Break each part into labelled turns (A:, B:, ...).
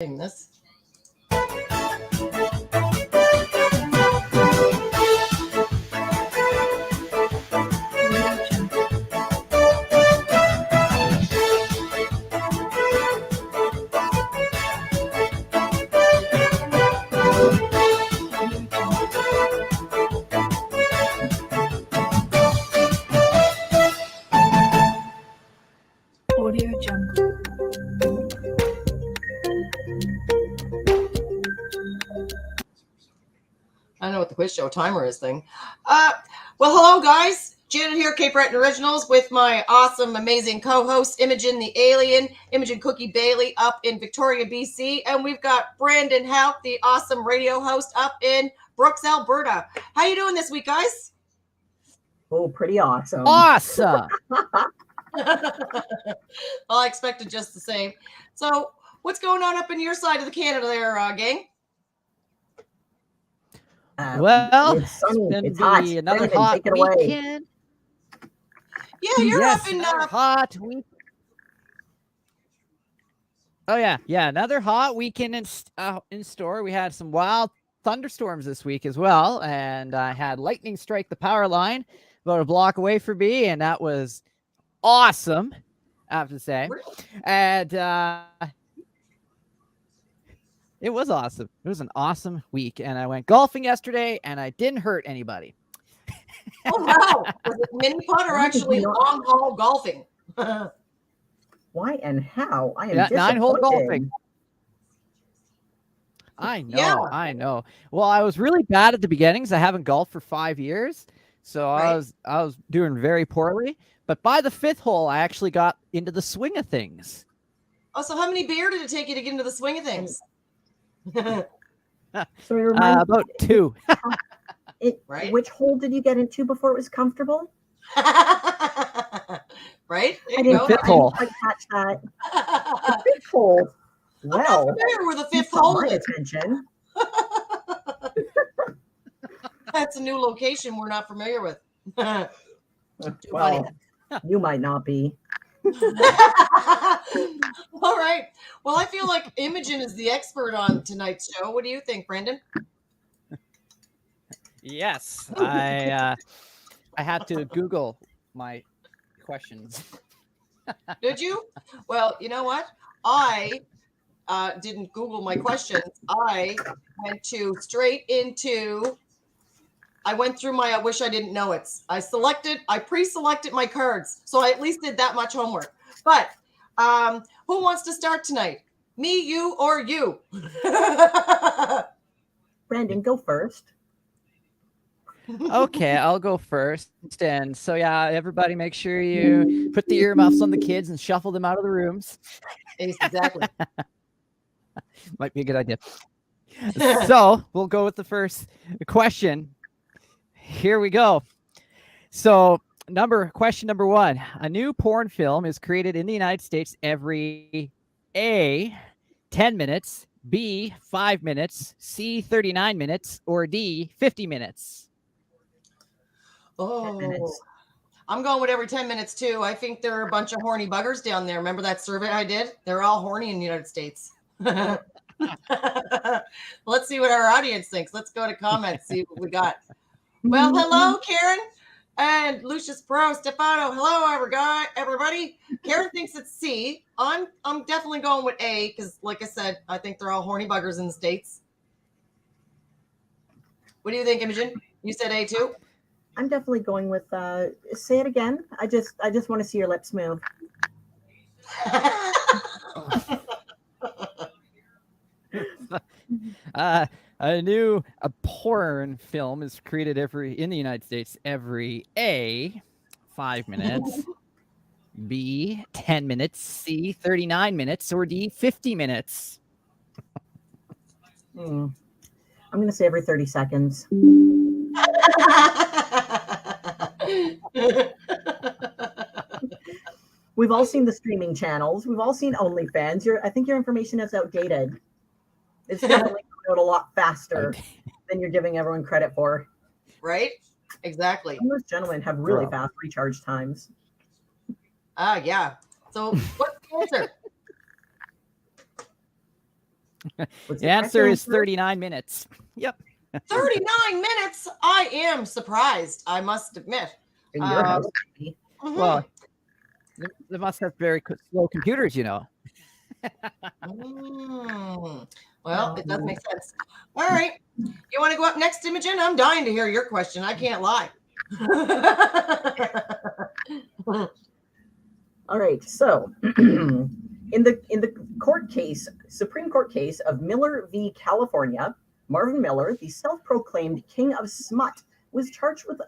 A: This.
B: Audio Jungle.
A: I don't know what the quiz show timer is thing. Well, hello, guys. Janet here, Cape Breton Originals, with my awesome, amazing co-host, Imogen the Alien, Imogen Cookie Baily, up in Victoria, BC. And we've got Brandon Houck, the awesome radio host, up in Brooks, Alberta. How you doing this week, guys?
C: Oh, pretty awesome.
D: Awesome.
A: I expected just the same. So what's going on up in your side of the Canada there, gang?
D: Well,
C: it's sunny.
D: it's
C: Hot.
D: be another
C: Brandon,
D: hot
C: take it away.
D: weekend.
A: Yeah, you're
D: Yes,
A: up in
D: another hot week. Oh yeah, another hot weekend in store. We had some wild thunderstorms this week as well, and I had lightning strike the power line about a block away from me, and that was awesome, I have to say. And it was awesome. It was an awesome week, and I went golfing yesterday, and I didn't hurt anybody.
A: Oh wow! Was it mini putt or actually long haul golfing?
C: Why and how? I am
D: 9-hole
C: disappointed.
D: golfing. I know. Well, I was really bad at the beginnings. I haven't golfed for 5 years, so
A: Right.
D: I was doing very poorly. But by the 5th hole, I actually got into the swing of things.
A: Oh, so how many beer did it take you to get into the swing of things?
C: So it reminds me,
D: About 2.
A: Right.
C: Which hole did you get into before it was comfortable?
A: Right? There
C: I
A: you
C: didn't,
A: go.
D: Fifth hole.
C: quite catch that. The fifth hole.
A: I'm
C: Well,
A: not familiar with the fifth
C: you caught
A: hole.
C: my attention.
A: That's a new location we're not familiar with.
C: Well, you might not be.
A: All right. Well, I feel like Imogen is the expert on tonight's show. What do you think, Brandon?
D: Yes, I had to Google my questions.
A: Did you? Well, you know what? I didn't Google my questions. I went I went through my I wish I didn't know it. I pre-selected my cards. So I at least did that much homework. But who wants to start tonight? Me, you, or you?
C: Brandon, go first.
D: Okay, I'll go first. And so, yeah, everybody make sure you put the earmuffs on the kids and shuffle them out of the rooms.
A: Exactly.
D: Might be a good idea. So we'll go with the first question. Here we go. So question number 1. A new porn film is created in the United States every A, 10 minutes, B, 5 minutes, C, 39 minutes, or D, 50 minutes.
A: Oh,
C: minutes.
A: I'm going with every 10 minutes too. I think there are a bunch of horny buggers down there. Remember that survey I did? They're all horny in the United States. Let's see what our audience thinks. Let's go to comments, see what we got. Well, hello, Karen and Lucius Pro, Stefano. Hello, everybody. Karen thinks it's C. I'm definitely going with A because, like I said, I think they're all horny buggers in the States. What do you think, Imogen? You said A too?
C: I'm definitely going with say it again. I just want to see your lips move.
D: A porn film is created in the United States every A, 5 minutes, B, 10 minutes, C, 39 minutes, or D, 50 minutes.
C: I'm going to say every 30 seconds. We've all seen the streaming channels. We've all seen OnlyFans. I think your information is outdated. It's definitely coming out a lot faster than you're giving everyone credit for.
A: Right? Exactly.
C: Some of those gentlemen have really fast recharge times.
A: Yeah. So what's the answer?
C: What's
D: The answer is 39 minutes. Yep.
A: 39 minutes. I am surprised, I must admit.
C: in your house.
A: Mhm.
D: Well, they must have very slow computers,
A: Well, it does make sense. All right. You want to go up next, Imogen? I'm dying to hear your question. I can't lie.
C: All right. So, in the court case, Supreme Court case of Miller v. California, Marvin Miller, the self-proclaimed king of smut, was charged with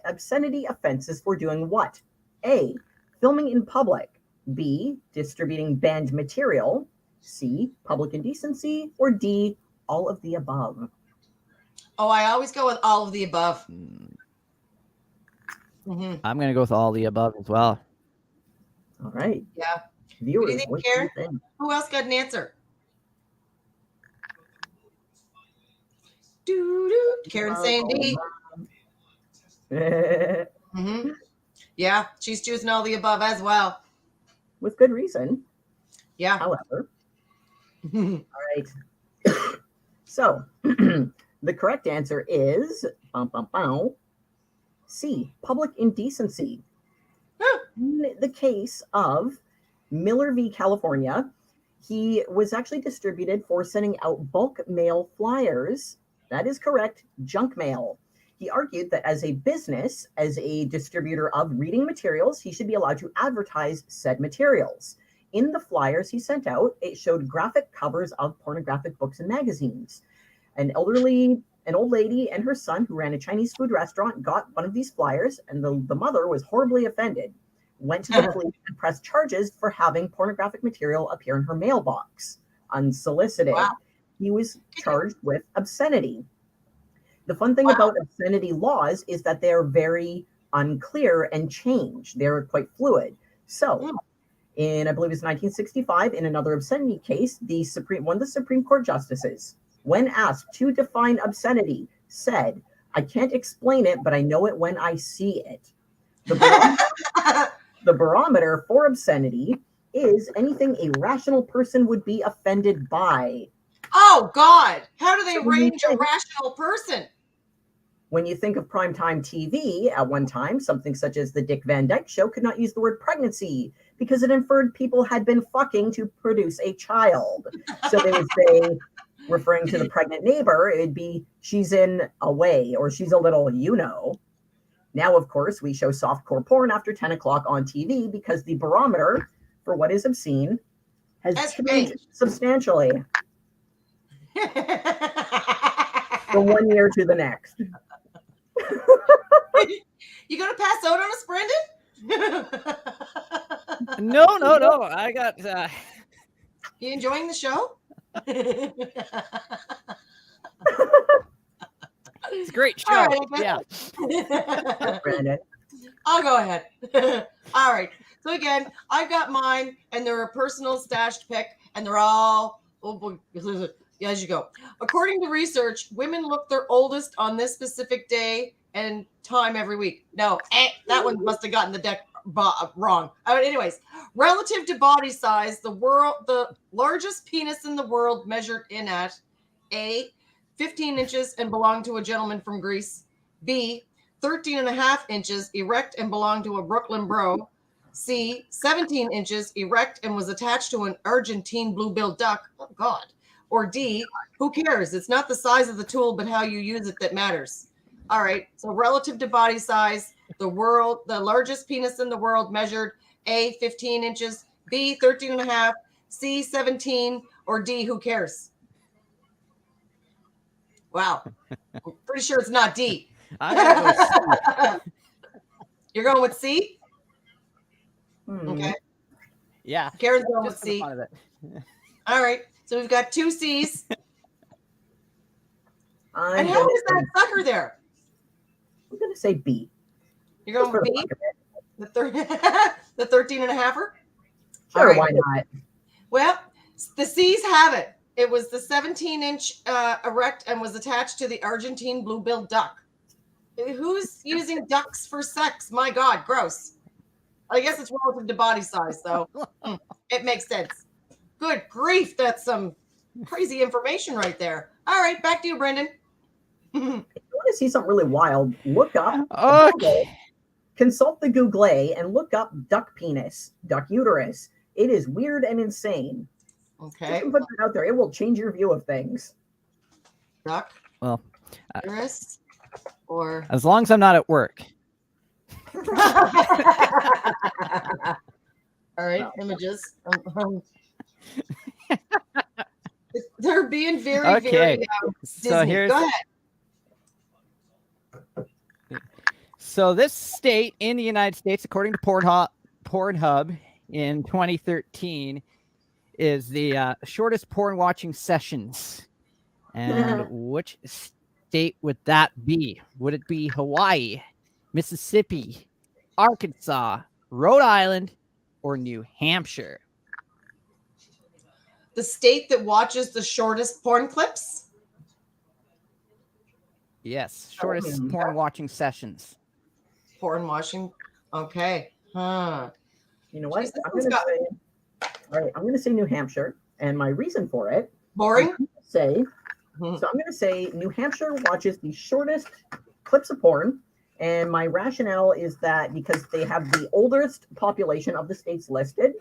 C: obscenity offenses for doing what? A. Filming in public. B. Distributing banned material. C. Public indecency. Or D. All of the above.
A: Oh, I always go with all of the above.
D: I'm going to go with all the above as well.
C: All right.
A: Yeah.
C: Viewers,
A: think,
C: what do you think?
A: Who else got an answer? Karen saying D. Yeah, she's choosing all the above as well.
C: With good reason.
A: Yeah.
C: However. All right. So, the correct answer is C, public indecency. In the case of Miller v. California, he was actually distributed for sending out bulk mail flyers. That is correct, junk mail. He argued that as a business, as a distributor of reading materials, he should be allowed to advertise said materials. In the flyers he sent out, it showed graphic covers of pornographic books and magazines. An old lady and her son who ran a Chinese food restaurant got one of these flyers, and the mother was horribly offended, went to the police and pressed charges for having pornographic material appear in her mailbox unsolicited.
A: Wow.
C: He was charged with obscenity. The fun thing about obscenity laws is that they're very unclear and change. They're quite fluid. So in, I believe it's 1965, in another obscenity case, one of the Supreme Court justices, when asked to define obscenity, said, "I can't explain it, but I know it when I see it." The barometer for obscenity is anything a rational person would be offended by.
A: Oh, God. How do they range a rational person?
C: When you think of primetime TV, at one time, something such as the Dick Van Dyke Show could not use the word pregnancy because it inferred people had been fucking to produce a child. So they would say, referring to the pregnant neighbor, it would be, she's in a way, or she's a little, Now, of course, we show softcore porn after 10 o'clock on TV because the barometer for what is obscene has changed substantially from one year to the next.
A: You gonna pass out on us, Brandon?
D: No. I got.
A: You enjoying the show?
D: It's a great show.
A: Right,
D: yeah.
C: Brandon.
A: I'll go ahead. All right. So again, I've got mine, and they're a personal stashed pick, and they're all as you go. According to research, women look their oldest on this specific day and time every week. No, that one must have gotten the deck wrong. Anyways, relative to body size, the largest penis in the world measured in at A, 15 inches and belonged to a gentleman from Greece. B, 13 and a half inches, erect and belonged to a Brooklyn bro. C, 17 inches, erect and was attached to an Argentine blue-billed duck. Oh, God. Or D, who cares? It's not the size of the tool, but how you use it that matters. All right. So relative to body size, the largest penis in the world measured A, 15 inches, B, 13 and a half, C, 17, or D, who cares? Wow. I'm pretty sure it's not D. You're going with C? Okay.
D: Yeah.
A: Karen's going with C. All right. So we've got two C's. And how is that sucker there?
C: I'm going to say B.
A: You're going with B? The 13 and a halfer?
C: Sure, right. Why not?
A: Well, the C's have it. It was the 17-inch erect and was attached to the Argentine blue-billed duck. Who's using ducks for sex? My God, gross. I guess it's relative to body size, though. It makes sense. Good grief, that's some Crazy information right there. All right, back to you, Brendan.
C: If you want to see something really wild, look up
D: Okay.
C: Google, consult the Google and look up duck penis, duck uterus. It is weird and insane.
A: Okay.
C: Just put that out there. It will change your view of things.
A: Duck,
D: Well,
A: uterus, or
D: as long as I'm not at work.
A: all right, images. They're being very,
D: Okay.
A: very
D: So
A: Disney.
D: here's
A: Go ahead.
D: So this state in the United States, according to Pornhub in 2013, is the shortest porn watching sessions. And which state would that be? Would it be Hawaii, Mississippi, Arkansas, Rhode Island, or New Hampshire?
A: The state that watches the shortest porn clips?
D: Yes, shortest porn watching sessions.
A: Porn watching. Okay. Huh.
C: You know what?
A: Jeez,
C: I'm going to say, all right, I'm going to say New Hampshire, and my reason for it.
A: Boring.
C: I'm going to say New Hampshire watches the shortest clips of porn, and my rationale is that because they have the oldest population of the states listed.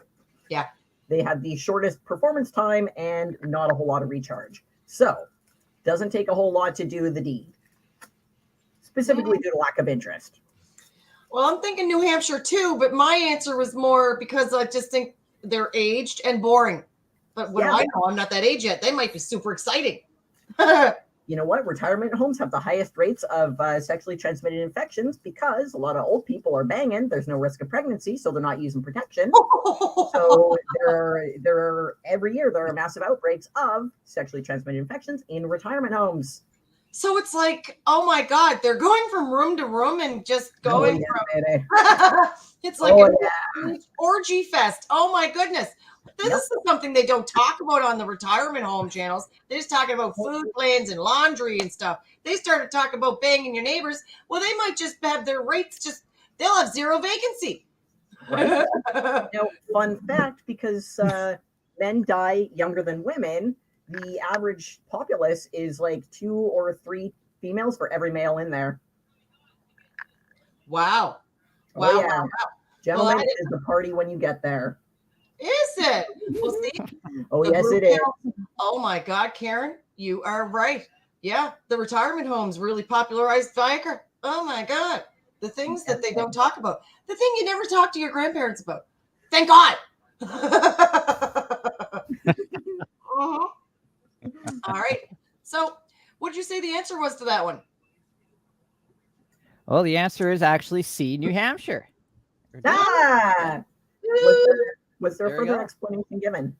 A: Yeah.
C: They have the shortest performance time and not a whole lot of recharge. So, doesn't take a whole lot to do the deed. Specifically due to lack of interest.
A: Well, I'm thinking New Hampshire too, but my answer was more because I just think they're aged and boring. But what do I know? I'm not that age yet. They might be super exciting.
C: You know what? Retirement homes have the highest rates of sexually transmitted infections because a lot of old people are banging. There's no risk of pregnancy, so they're not using protection. So every year there are massive outbreaks of sexually transmitted infections in retirement homes.
A: So it's like, oh my God, they're going from room to room and just going from. It's like an orgy fest. Oh my goodness. This is something they don't talk about on the retirement home channels. They're just talking about food plans and laundry and stuff. They started talking about banging your neighbors. Well, they might just have their rates they'll have zero vacancy.
C: Right. Now, fun fact, because men die younger than women, the average populace is like 2 or 3 females for every male in there.
A: Wow.
C: Wow. Gentlemen, it is the party when you get there.
A: Is it? Well, see?
C: Oh, yes, it is.
A: Oh, my God, Karen, you are right. Yeah, the retirement homes really popularized Viagra. Oh, my God. The things that they don't talk about. The thing you never talk to your grandparents about. Thank God. All right. So what did you say the answer was to that one?
D: Well, the answer is actually C, New Hampshire.
C: Was there further explanation given?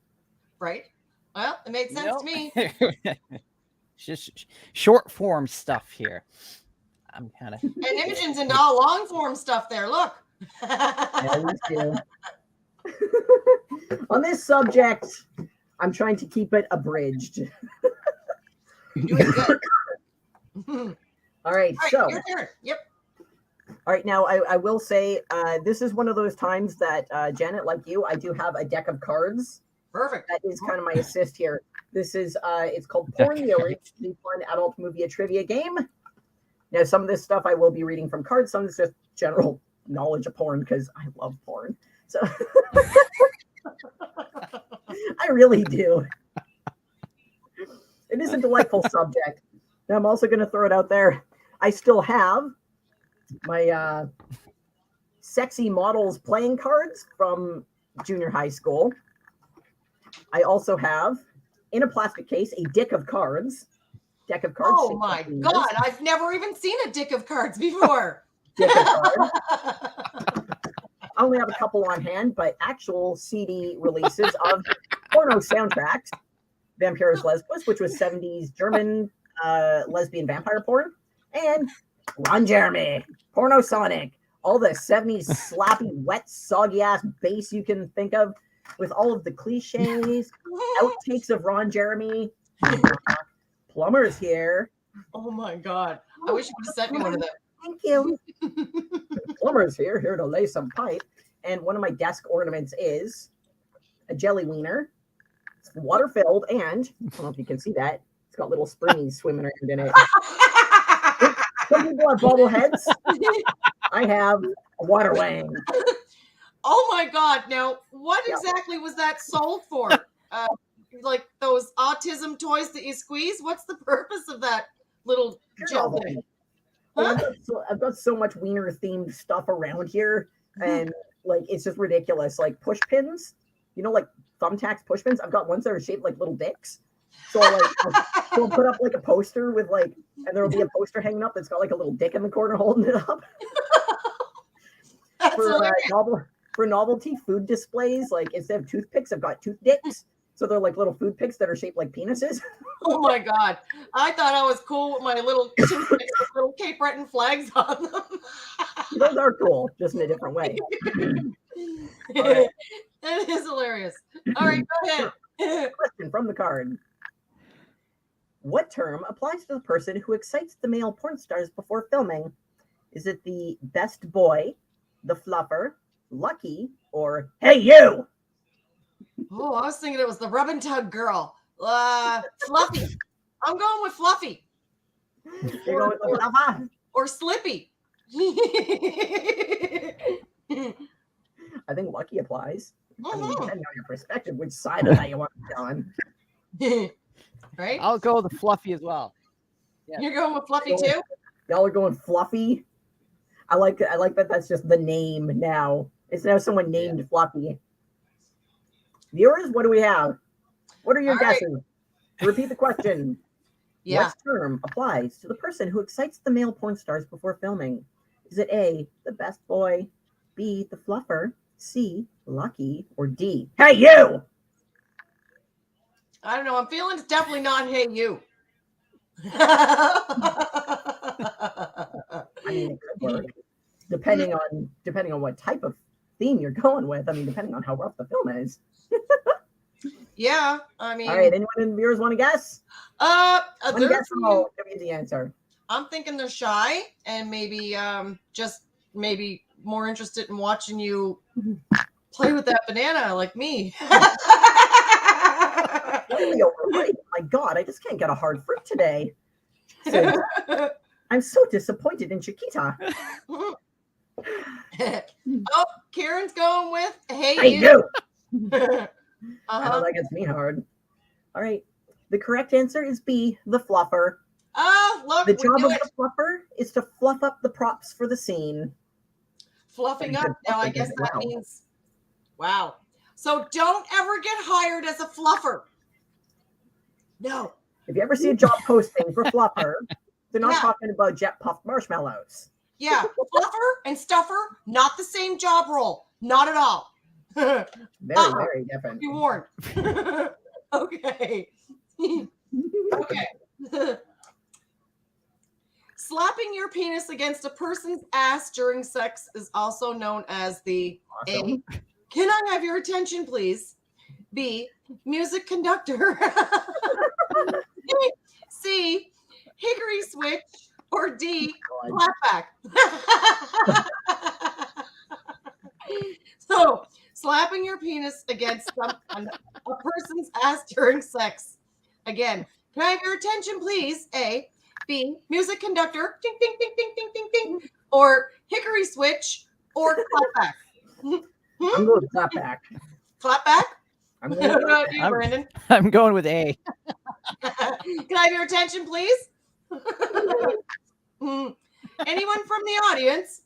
A: Right. Well, it made sense to me.
D: Just short form stuff here. I'm kind of.
A: And Imogen's into all long form stuff there. Look.
C: Yeah, we do. On this subject, I'm trying to keep it abridged.
A: Doing good.
C: All right, so.
A: Your turn. Yep.
C: All right, now I will say this is one of those times that, Janet, like you, I do have a deck of cards.
A: Perfect.
C: That is kind of my assist here. This is, it's called Porn, the originally fun adult movie trivia game. Now, some of this stuff I will be reading from cards. Some of it's just general knowledge of porn because I love porn. So I really do. It is a delightful subject. Now, I'm also going to throw it out there. I still have my sexy models playing cards from junior high school. I also have, in a plastic case, a deck of cards.
A: Oh my God, I've never even seen a deck of cards before.
C: Deck of cards. I only have a couple on hand, but actual CD releases of porno soundtracks. Vampiris Lesbos, which was 70s German lesbian vampire porn. And Ron Jeremy, Porno Sonic, all the 70s slappy, wet, soggy-ass bass you can think of, with all of the cliches, outtakes of Ron Jeremy. Plumber's here.
A: Oh my God. I wish you would have sent me one of them.
C: Thank you. Plumber's here to lay some pipe. And one of my desk ornaments is a jelly wiener. It's water filled, and I don't know if you can see that. It's got little springies swimming around in it. Some people have bobbleheads. I have a water wang.
A: Oh my God. Now, what exactly was that sold for? Like those autism toys that you squeeze? What's the purpose of that little gel thing?
C: Well, I've got so much wiener themed stuff around here, and like it's just ridiculous. Like push pins, like thumbtacks push pins. I've got ones that are shaped like little dicks. So I'll put up like a poster with and there'll be a poster hanging up that's got like a little dick in the corner holding it up. For novelty food displays, like instead of toothpicks, I've got tooth dicks. So they're like little food picks that are shaped like penises.
A: Oh my God. I thought I was cool with my little toothpicks with little Cape Breton flags on them.
C: Those are cool, just in a different way.
A: Right. That is hilarious. All right, go ahead.
C: Question from the card. What term applies to the person who excites the male porn stars before filming? Is it the best boy, the fluffer, lucky, or hey you?
A: Oh, I was thinking it was the rub and tug girl. Fluffy. I'm going with Fluffy.
C: You're going with the fluffer?
A: Or Slippy.
C: I think lucky applies. I mean, depending on your perspective, which side of that you want to be on.
A: Right?
D: I'll go with the Fluffy as well.
A: Yeah. You're going with Fluffy too?
C: Y'all are going Fluffy. I like that. That's just the name now. It's now someone named Fluffy. Viewers, what do we have? What are your guesses? Right. Repeat the question.
A: Yeah.
C: What term applies to the person who excites the male porn stars before filming? Is it A, the best boy, B, the fluffer, C, lucky, or D, hey you?
A: I don't know. I'm feeling it's definitely not hey you. I
C: mean, it could work. Depending on what type of theme you're going with. I mean, depending on how rough the film is.
A: Yeah, I mean.
C: All right, anyone in the viewers want to guess? One guess and I'll give you the answer.
A: I'm thinking they're shy and maybe just maybe more interested in watching you play with that banana like me.
C: My God, I just can't get a hard fruit today. I'm so disappointed in Chiquita.
A: Oh, Karen's going with
C: hey you.
A: I
C: know that gets me hard. All right. The correct answer is B, the fluffer.
A: Oh, look.
C: The job of the fluffer is to fluff up the props for the scene.
A: Fluffing up. Now, I guess that means, wow. So don't ever get hired as a fluffer. No.
C: If you ever see a job posting for fluffer, they're not talking about jet puffed marshmallows.
A: Yeah. Fluffer and stuffer, not the same job role. Not at all.
C: Very, very different.
A: Be warned. Okay. Okay. Slapping your penis against a person's ass during sex is also known as the A. Can I have your attention, please? B. Music conductor. C. Hickory switch. Or D. Clapback. So, slapping your penis against a person's ass during sex. Again, can I have your attention, please? A. B. Music conductor. Ding, ding, ding, ding, ding, ding, ding. Or hickory switch. Or clapback.
C: I'm going with clapback.
A: Clapback?
C: I'm
A: going with clapback. You, Brandon?
D: I'm going with A.
A: Can I have your attention, please? Anyone from the audience?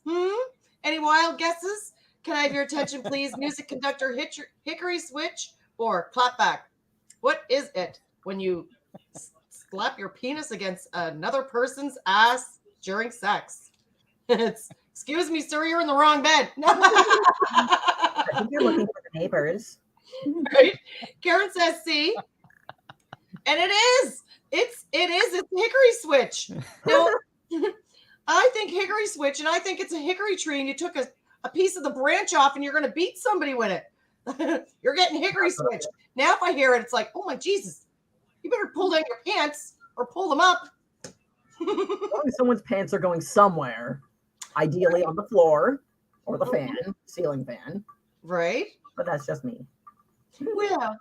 A: Any wild guesses? Can I have your attention, please? Music conductor, hickory switch, or clapback? What is it when you slap your penis against another person's ass during sex? It's, excuse me, sir, you're in the wrong bed.
C: I think you're looking for the neighbors.
A: Right? Karen says C. And it is. It's hickory switch. Now, I think hickory switch, and I think it's a hickory tree, and you took a piece of the branch off, and you're going to beat somebody with it. You're getting hickory switch. Now, if I hear it, it's like, oh my Jesus, you better pull down your pants or pull them up.
C: As long as someone's pants are going somewhere, ideally on the floor or the fan, ceiling fan.
A: Right.
C: But that's just me.
A: Well,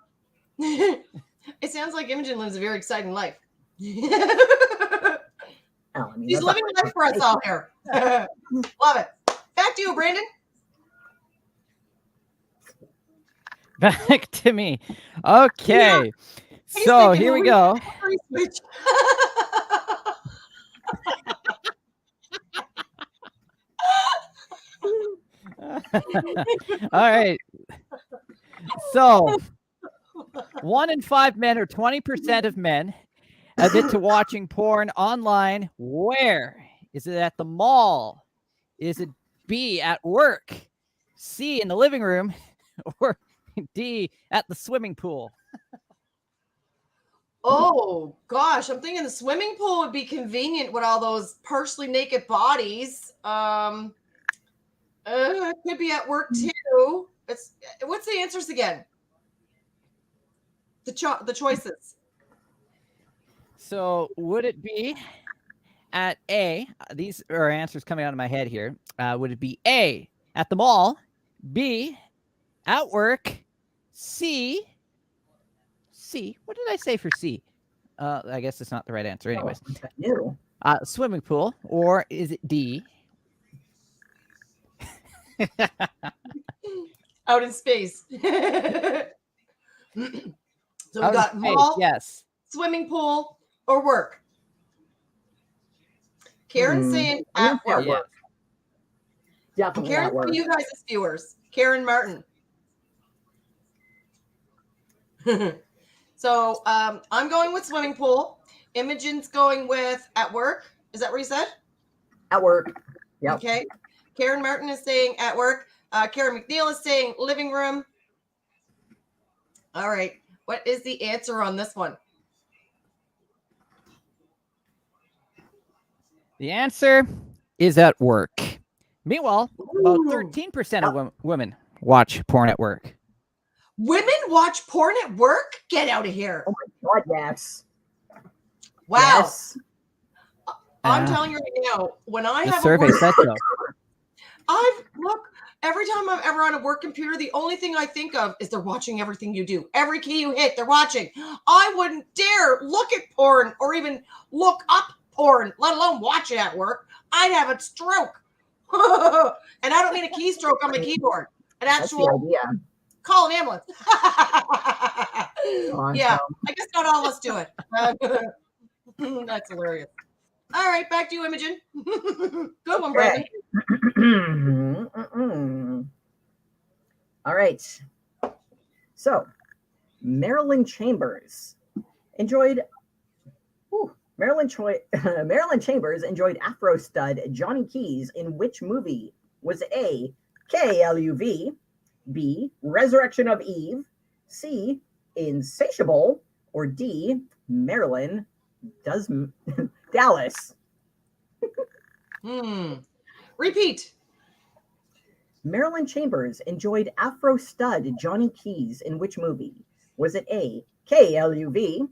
A: It sounds like Imogen lives a very exciting life.
C: Oh, I mean,
A: She's
C: that's
A: living life for us all here. Love it. Back to you, Brandon.
D: Back to me. Okay.
A: He's
D: So
A: thinking,
D: here we go.
A: Switch.
D: All right. So 1 in 5 men, or 20% of men, admit to watching porn online. Where? Is it at the mall? Is it B, at work? C, in the living room? Or D, at the swimming pool?
A: Oh gosh, I'm thinking the swimming pool would be convenient with all those partially naked bodies. It could be at work too. What's the answers again? The choices.
D: So would it be at A? These are answers coming out of my head here. Would it be A, at the mall? B, at work? C. What did I say for C? I guess it's not the right answer. Anyways,
C: new.
D: Swimming pool, or is it D?
A: Out in space. So we
D: Out
A: got
D: in space,
A: mall,
D: yes.
A: swimming pool, or work. Karen's saying at work.
D: Yes.
C: Definitely
A: Karen,
C: at work.
A: for you guys as viewers, Karen Martin. So I'm going with swimming pool. Imogen's going with at work. Is that what you said?
C: At work. Yep.
A: Okay. Karen Martin is saying at work. Karen McNeil is saying living room. All right. What is the answer on this one?
D: The answer is at work. Meanwhile, about
A: Ooh.
D: 13% of women watch porn at work.
A: Women watch porn at work? Get out of here.
C: Oh my God, yes.
A: Wow.
C: Yes.
A: I'm telling you right now, when I
D: The
A: have
D: survey
A: a work,
D: said so.
A: every time I'm ever on a work computer, the only thing I think of is they're watching everything you do. Every key you hit, they're watching. I wouldn't dare look at porn or even look up porn, let alone watch it at work. I'd have a stroke. And I don't mean a keystroke on my keyboard. An actual
C: That's the idea.
A: call an ambulance. Yeah,
C: Awesome.
A: I guess not all of us do it. That's hilarious. All right, back to you, Imogen. Good one, Brandon.
C: All right. So, Marilyn Chambers enjoyed. Marilyn Chambers enjoyed Afro stud Johnny Keys in which movie? Was A, KLUV, B, Resurrection of Eve, C, Insatiable, or D, Marilyn Does Dallas?
A: Repeat.
C: Marilyn Chambers enjoyed Afro stud Johnny Keys in which movie? Was it A, KLUV,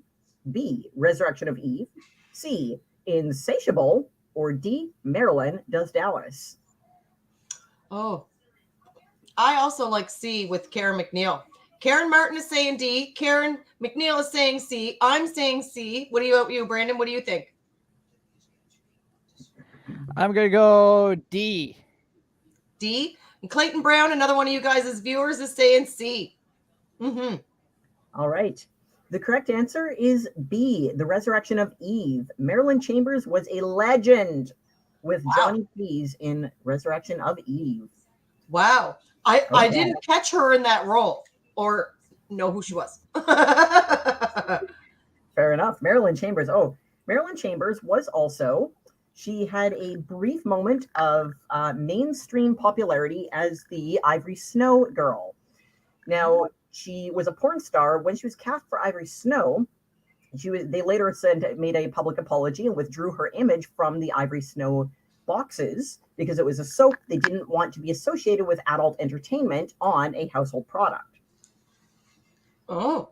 C: B, Resurrection of Eve, C, Insatiable, or D, Marilyn Does Dallas?
A: Oh, I also like C with Karen McNeil. Karen Martin is saying D. Karen McNeil is saying C. I'm saying C. What do you, Brandon? What do you think?
D: I'm going to go D.
A: D. And Clayton Brown, another one of you guys as viewers, is saying C.
C: All right. The correct answer is B, The Resurrection of Eve. Marilyn Chambers was a legend with Johnny Keys in Resurrection of Eve.
A: Wow. I didn't catch her in that role or know who she was.
C: Fair enough. Marilyn Chambers. Oh, Marilyn Chambers was also, she had a brief moment of mainstream popularity as the Ivory Snow girl. Now, she was a porn star. When she was cast for Ivory Snow, they later made a public apology and withdrew her image from the Ivory Snow boxes because it was a soap. They didn't want to be associated with adult entertainment on a household product.
A: Oh,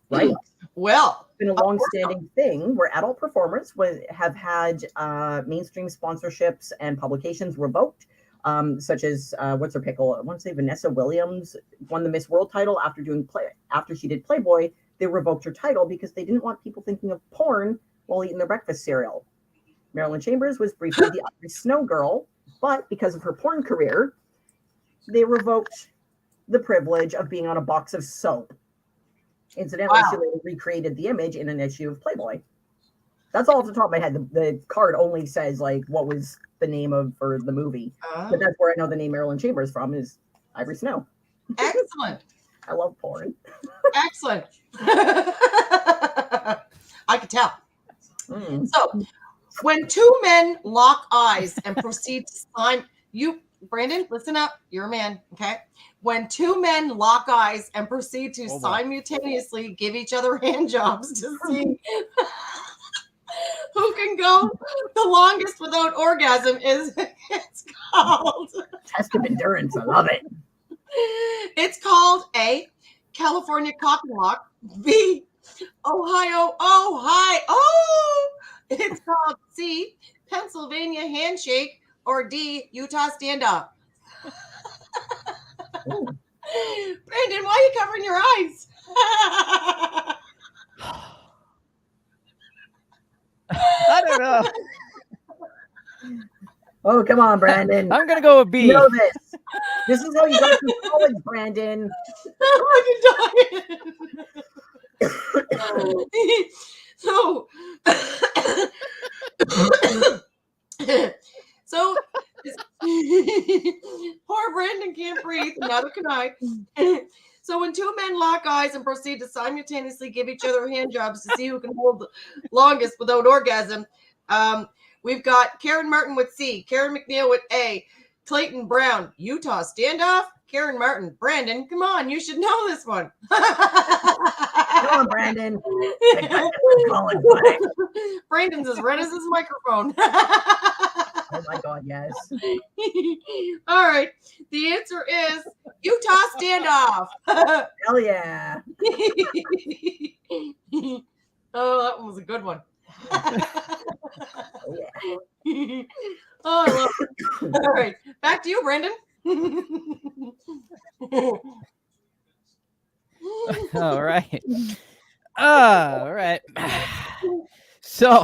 C: right.
A: Well,
C: it's been a long-standing thing where adult performers have had mainstream sponsorships and publications revoked, such as what's her pickle? I want to say Vanessa Williams won the Miss World title after she did Playboy they revoked her title because they didn't want people thinking of porn while eating their breakfast cereal. Marilyn Chambers was briefly the Irish Snow Girl, but because of her porn career, they revoked the privilege of being on a box of soap. Incidentally, she later recreated the image in an issue of Playboy. That's all off the top of my head. The card only says like what was the name of for the movie, but that's where I know the name Marilyn Chambers from is Ivory Snow.
A: Excellent.
C: I love porn.
A: Excellent. I could tell. So, when two men lock eyes and proceed to sign, Brandon, listen up. You're a man, okay? When two men lock eyes and proceed to simultaneously give each other hand jobs to see who can go the longest without orgasm it's called
C: Test of endurance. I love it.
A: It's called A, California Cock and Lock, B, Ohio, it's called C, Pennsylvania Handshake, or D, Utah Standoff. Brandon, why are you covering your eyes?
D: I don't know.
C: Oh, come on, Brandon.
D: I'm going to go with B.
C: You know this. This is how you got through college, Brandon.
A: So poor Brandon can't breathe, neither can I. So when two men lock eyes and proceed to simultaneously give each other hand jobs to see who can hold the longest without orgasm, we've got Karen Martin with C, Karen McNeil with A, Clayton Brown, Utah Standoff, Karen Martin, Brandon, come on, you should know this one.
C: Come on, Brandon.
A: Brandon's as red as his microphone.
C: Oh my God, yes.
A: All right. The answer is Utah Standoff.
C: Hell yeah.
A: Oh, that one was a good one.
C: Oh, yeah.
A: Oh, I love it. All right. Back to you, Brandon.
D: All right. All right. So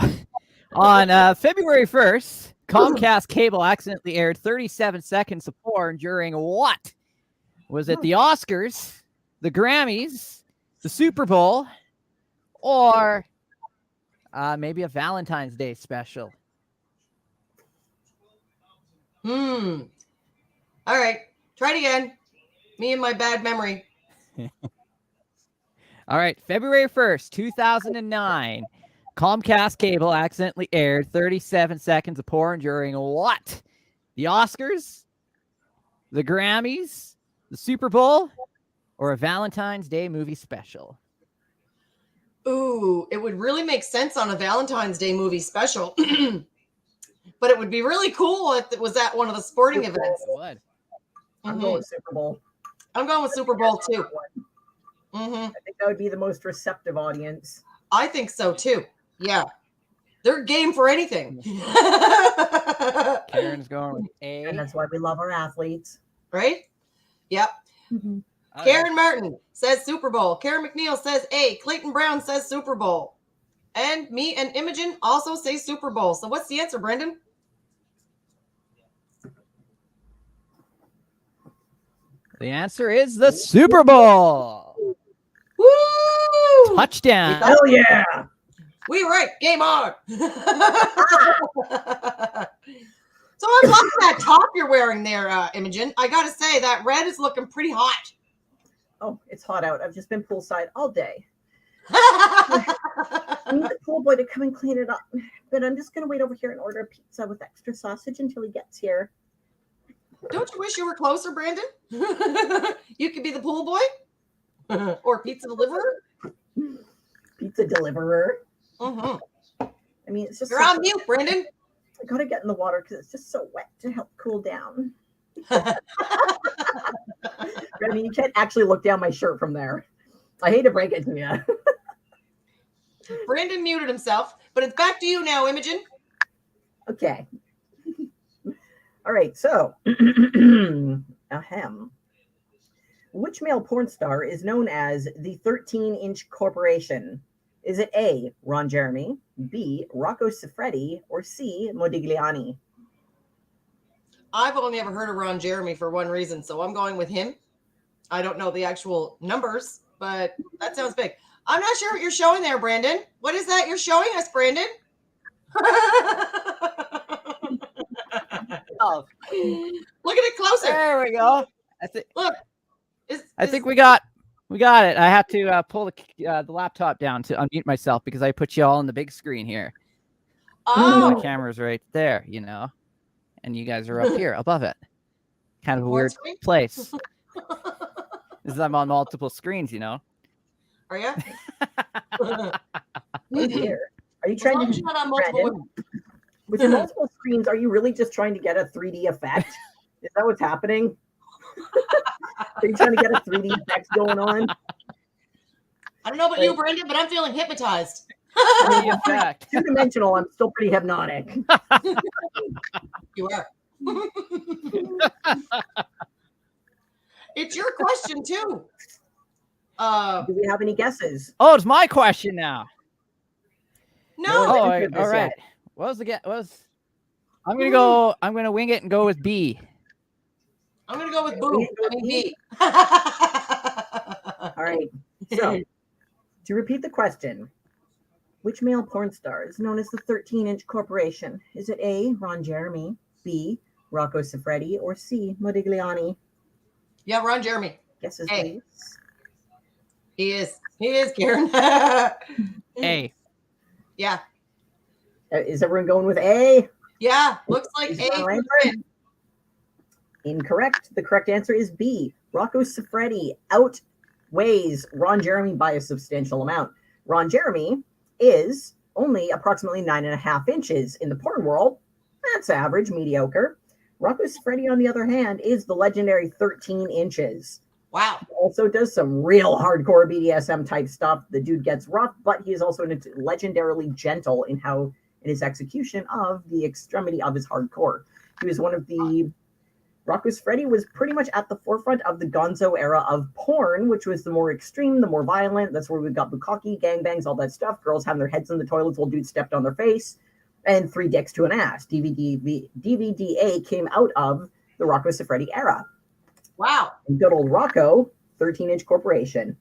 D: on February 1st, Comcast Cable accidentally aired 37 seconds of porn during what? Was it the Oscars, the Grammys, the Super Bowl, or maybe a Valentine's Day special?
A: All right. Try it again. Me and my bad memory.
D: All right. February 1st, 2009. Comcast Cable accidentally aired 37 seconds of porn during what? The Oscars, the Grammys, the Super Bowl, or a Valentine's Day movie special?
A: Ooh, it would really make sense on a Valentine's Day movie special. But it would be really cool if it was at one of the sporting events.
D: It would.
C: I'm going with Super Bowl.
A: I'm going with Super Bowl too.
C: I think that would be the most receptive audience.
A: I think so too. Yeah. They're game for anything.
D: Karen's going with A.
C: And that's why we love our athletes.
A: Right? Yep. Karen Martin says Super Bowl. Karen McNeil says A. Clayton Brown says Super Bowl. And me and Imogen also say Super Bowl. So what's the answer, Brendan?
D: The answer is the Super Bowl.
A: Woo!
D: Touchdown.
C: Hell yeah.
A: We right. Game on. So I love that top you're wearing there, Imogen. I got to say, that red is looking pretty hot.
C: Oh, it's hot out. I've just been poolside all day. I need the pool boy to come and clean it up. But I'm just going to wait over here and order a pizza with extra sausage until he gets here.
A: Don't you wish you were closer, Brandon? You could be the pool boy or pizza deliverer.
C: Pizza deliverer.
A: I
C: mean, it's just
A: you're on mute, Brandon.
C: I gotta get in the water because it's just so wet to help cool down. I mean, you can't actually look down my shirt from there. I hate to break it to you.
A: Brandon muted himself, but it's back to you now, Imogen.
C: Okay. All right, so ahem. Which male porn star is known as the 13-inch corporation? Is it A, Ron Jeremy, B, Rocco Siffredi, or C, Modigliani?
A: I've only ever heard of Ron Jeremy for one reason, so I'm going with him. I don't know the actual numbers, but that sounds big. I'm not sure what you're showing there, Brandon. What is that you're showing us, Brandon?
D: Oh,
A: Look at it closer.
D: there we go.
A: Look.
D: I think we got it. I have to pull the laptop down to unmute myself because I put you all on the big screen here.
A: Oh,
D: My camera's right there, and you guys are up here above it. Kind of a weird place. Is I'm on multiple screens,
A: Are you?
C: Here. Are you trying to
A: not on multiple?
C: With your multiple screens, are you really just trying to get a 3D effect? Is that what's happening? Are you trying to get a 3D effect going on?
A: I don't know about you, Brandon, but I'm feeling hypnotized.
C: Two-dimensional, I'm still pretty hypnotic.
A: You are. It's your question too.
C: Do we have any guesses?
D: Oh, it's my question now.
A: No.
D: All right. What was the guess? I'm gonna wing it and go with B.
A: I'm gonna go with boo. B.
C: All right. So, to repeat the question, which male porn star is known as the 13-inch corporation? Is it A, Ron Jeremy, B, Rocco Siffredi, or C, Modigliani?
A: Yeah, Ron Jeremy.
C: Guesses,
A: A.
C: please.
A: He is, Karen.
D: A.
A: Yeah.
C: Is everyone going with A?
A: Yeah, looks like A.
C: Incorrect. The correct answer is B. Rocco Siffredi outweighs Ron Jeremy by a substantial amount. Ron Jeremy is only approximately 9.5 inches in the porn world. That's average, mediocre. Rocco Siffredi, on the other hand, is the legendary 13 inches.
A: Wow.
C: He also does some real hardcore BDSM type stuff. The dude gets rough, but he is also legendarily gentle in his execution of the extremity of his hardcore. He was one of the Rocco Siffredi was pretty much at the forefront of the gonzo era of porn, which was the more extreme, the more violent. That's where we've got bukkake, gangbangs, all that stuff. Girls having their heads in the toilets while dudes stepped on their face, and 3 dicks to an ass. DVDA came out of the Rocco Siffredi era.
A: Wow.
C: And good old Rocco, 13-inch corporation.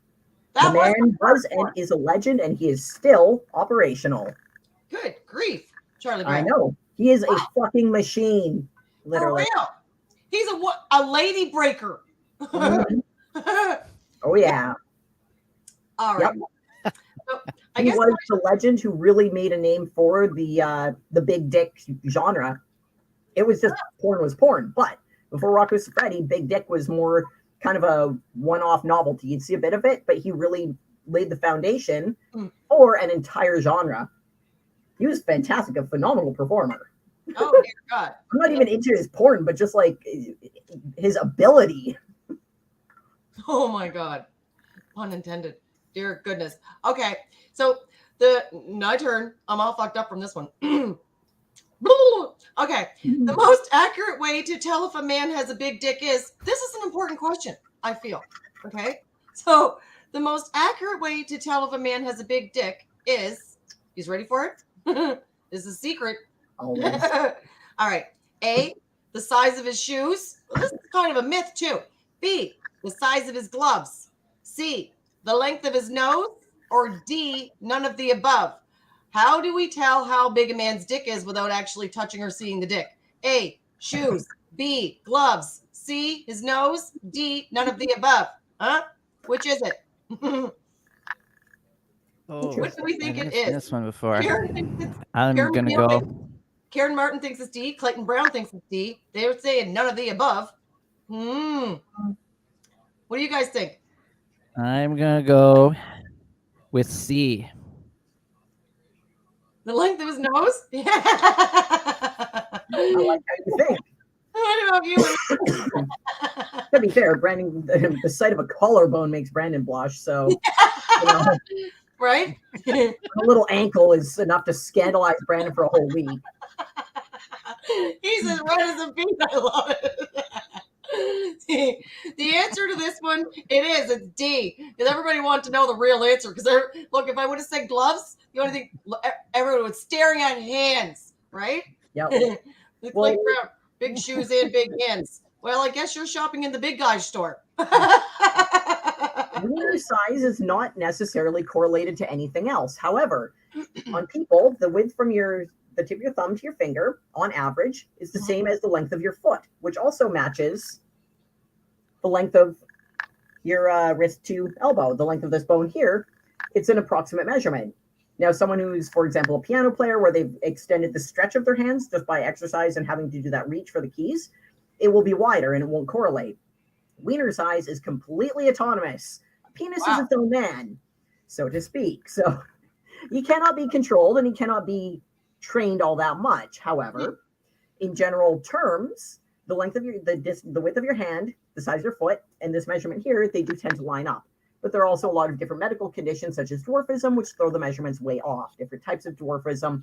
C: The man was and is a legend, and he is still operational.
A: Good grief, Charlie Brown.
C: I know. He is a fucking machine, literally.
A: For real. He's a lady breaker.
C: Mm-hmm. Oh, yeah.
A: All right.
C: Yep.
A: So,
C: he was the legend who really made a name for the big dick genre. It was just porn was porn. But before Rocco Siffredi, big dick was more kind of a one-off novelty. You'd see a bit of it, but he really laid the foundation for an entire genre. He was fantastic, a phenomenal performer.
A: Oh, dear God.
C: I'm not even into his porn, but just like his ability.
A: Oh, my God. Pun intended. Dear goodness. Okay. So my turn. I'm all fucked up from this one. Okay. The most accurate way to tell if a man has a big dick this is an important question, I feel. Okay. So the most accurate way to tell if a man has a big dick is, he's ready for it? This is a secret.
C: Always.
A: All right. A, the size of his shoes. Well, this is kind of a myth too. B, the size of his gloves. C, the length of his nose. Or D, none of the above. How do we tell how big a man's dick is without actually touching or seeing the dick? A, shoes. B, gloves. C, his nose. D, none of the above. Huh? Which is it? What do we think it is?
D: This one before.
A: I'm
D: going to go.
A: Karen Martin thinks it's D. Clayton Brown thinks it's D. They were saying none of the above. What do you guys think?
D: I'm going to go with C.
A: The length of his nose? Yeah.
C: I like how you think.
A: What about you?
C: To be fair, Brandon, the sight of a collarbone makes Brandon blush. So,
A: right?
C: A little ankle is enough to scandalize Brandon for a whole week.
A: He's as red as a beet. I love it. The answer to this one, it's D. Because everybody wanted to know the real answer. Because look, if I would have said gloves, the only thing everyone was staring at hands, right?
C: Yep.
A: Look like Brown, big shoes and big hands. Well, I guess you're shopping in the big guy store.
C: Wiener size is not necessarily correlated to anything else. However, on people, the width from the tip of your thumb to your finger, on average, is the same as the length of your foot, which also matches the length of your wrist to elbow. The length of this bone here, it's an approximate measurement. Now, someone who's, for example, a piano player, where they've extended the stretch of their hands just by exercise and having to do that reach for the keys, it will be wider and it won't correlate. Wiener size is completely autonomous. Penis is its own man, so to speak. So he cannot be controlled and he cannot be trained all that much. However, in general terms, the length of the width of your hand, the size of your foot, and this measurement here, they do tend to line up. But there are also a lot of different medical conditions, such as dwarfism, which throw the measurements way off. Different types of dwarfism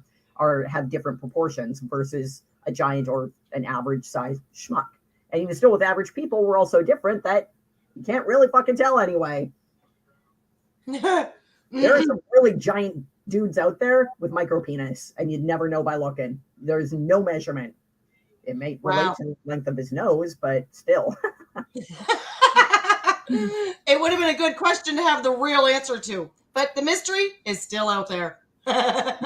C: have different proportions versus a giant or an average size schmuck. And even still, with average people, we're all so different that you can't really fucking tell anyway. There are some really giant dudes out there with micro penis, and you'd never know by looking. There's no measurement. It may relate to the length of his nose, but still.
A: It would have been a good question to have the real answer to, but the mystery is still out there.
C: If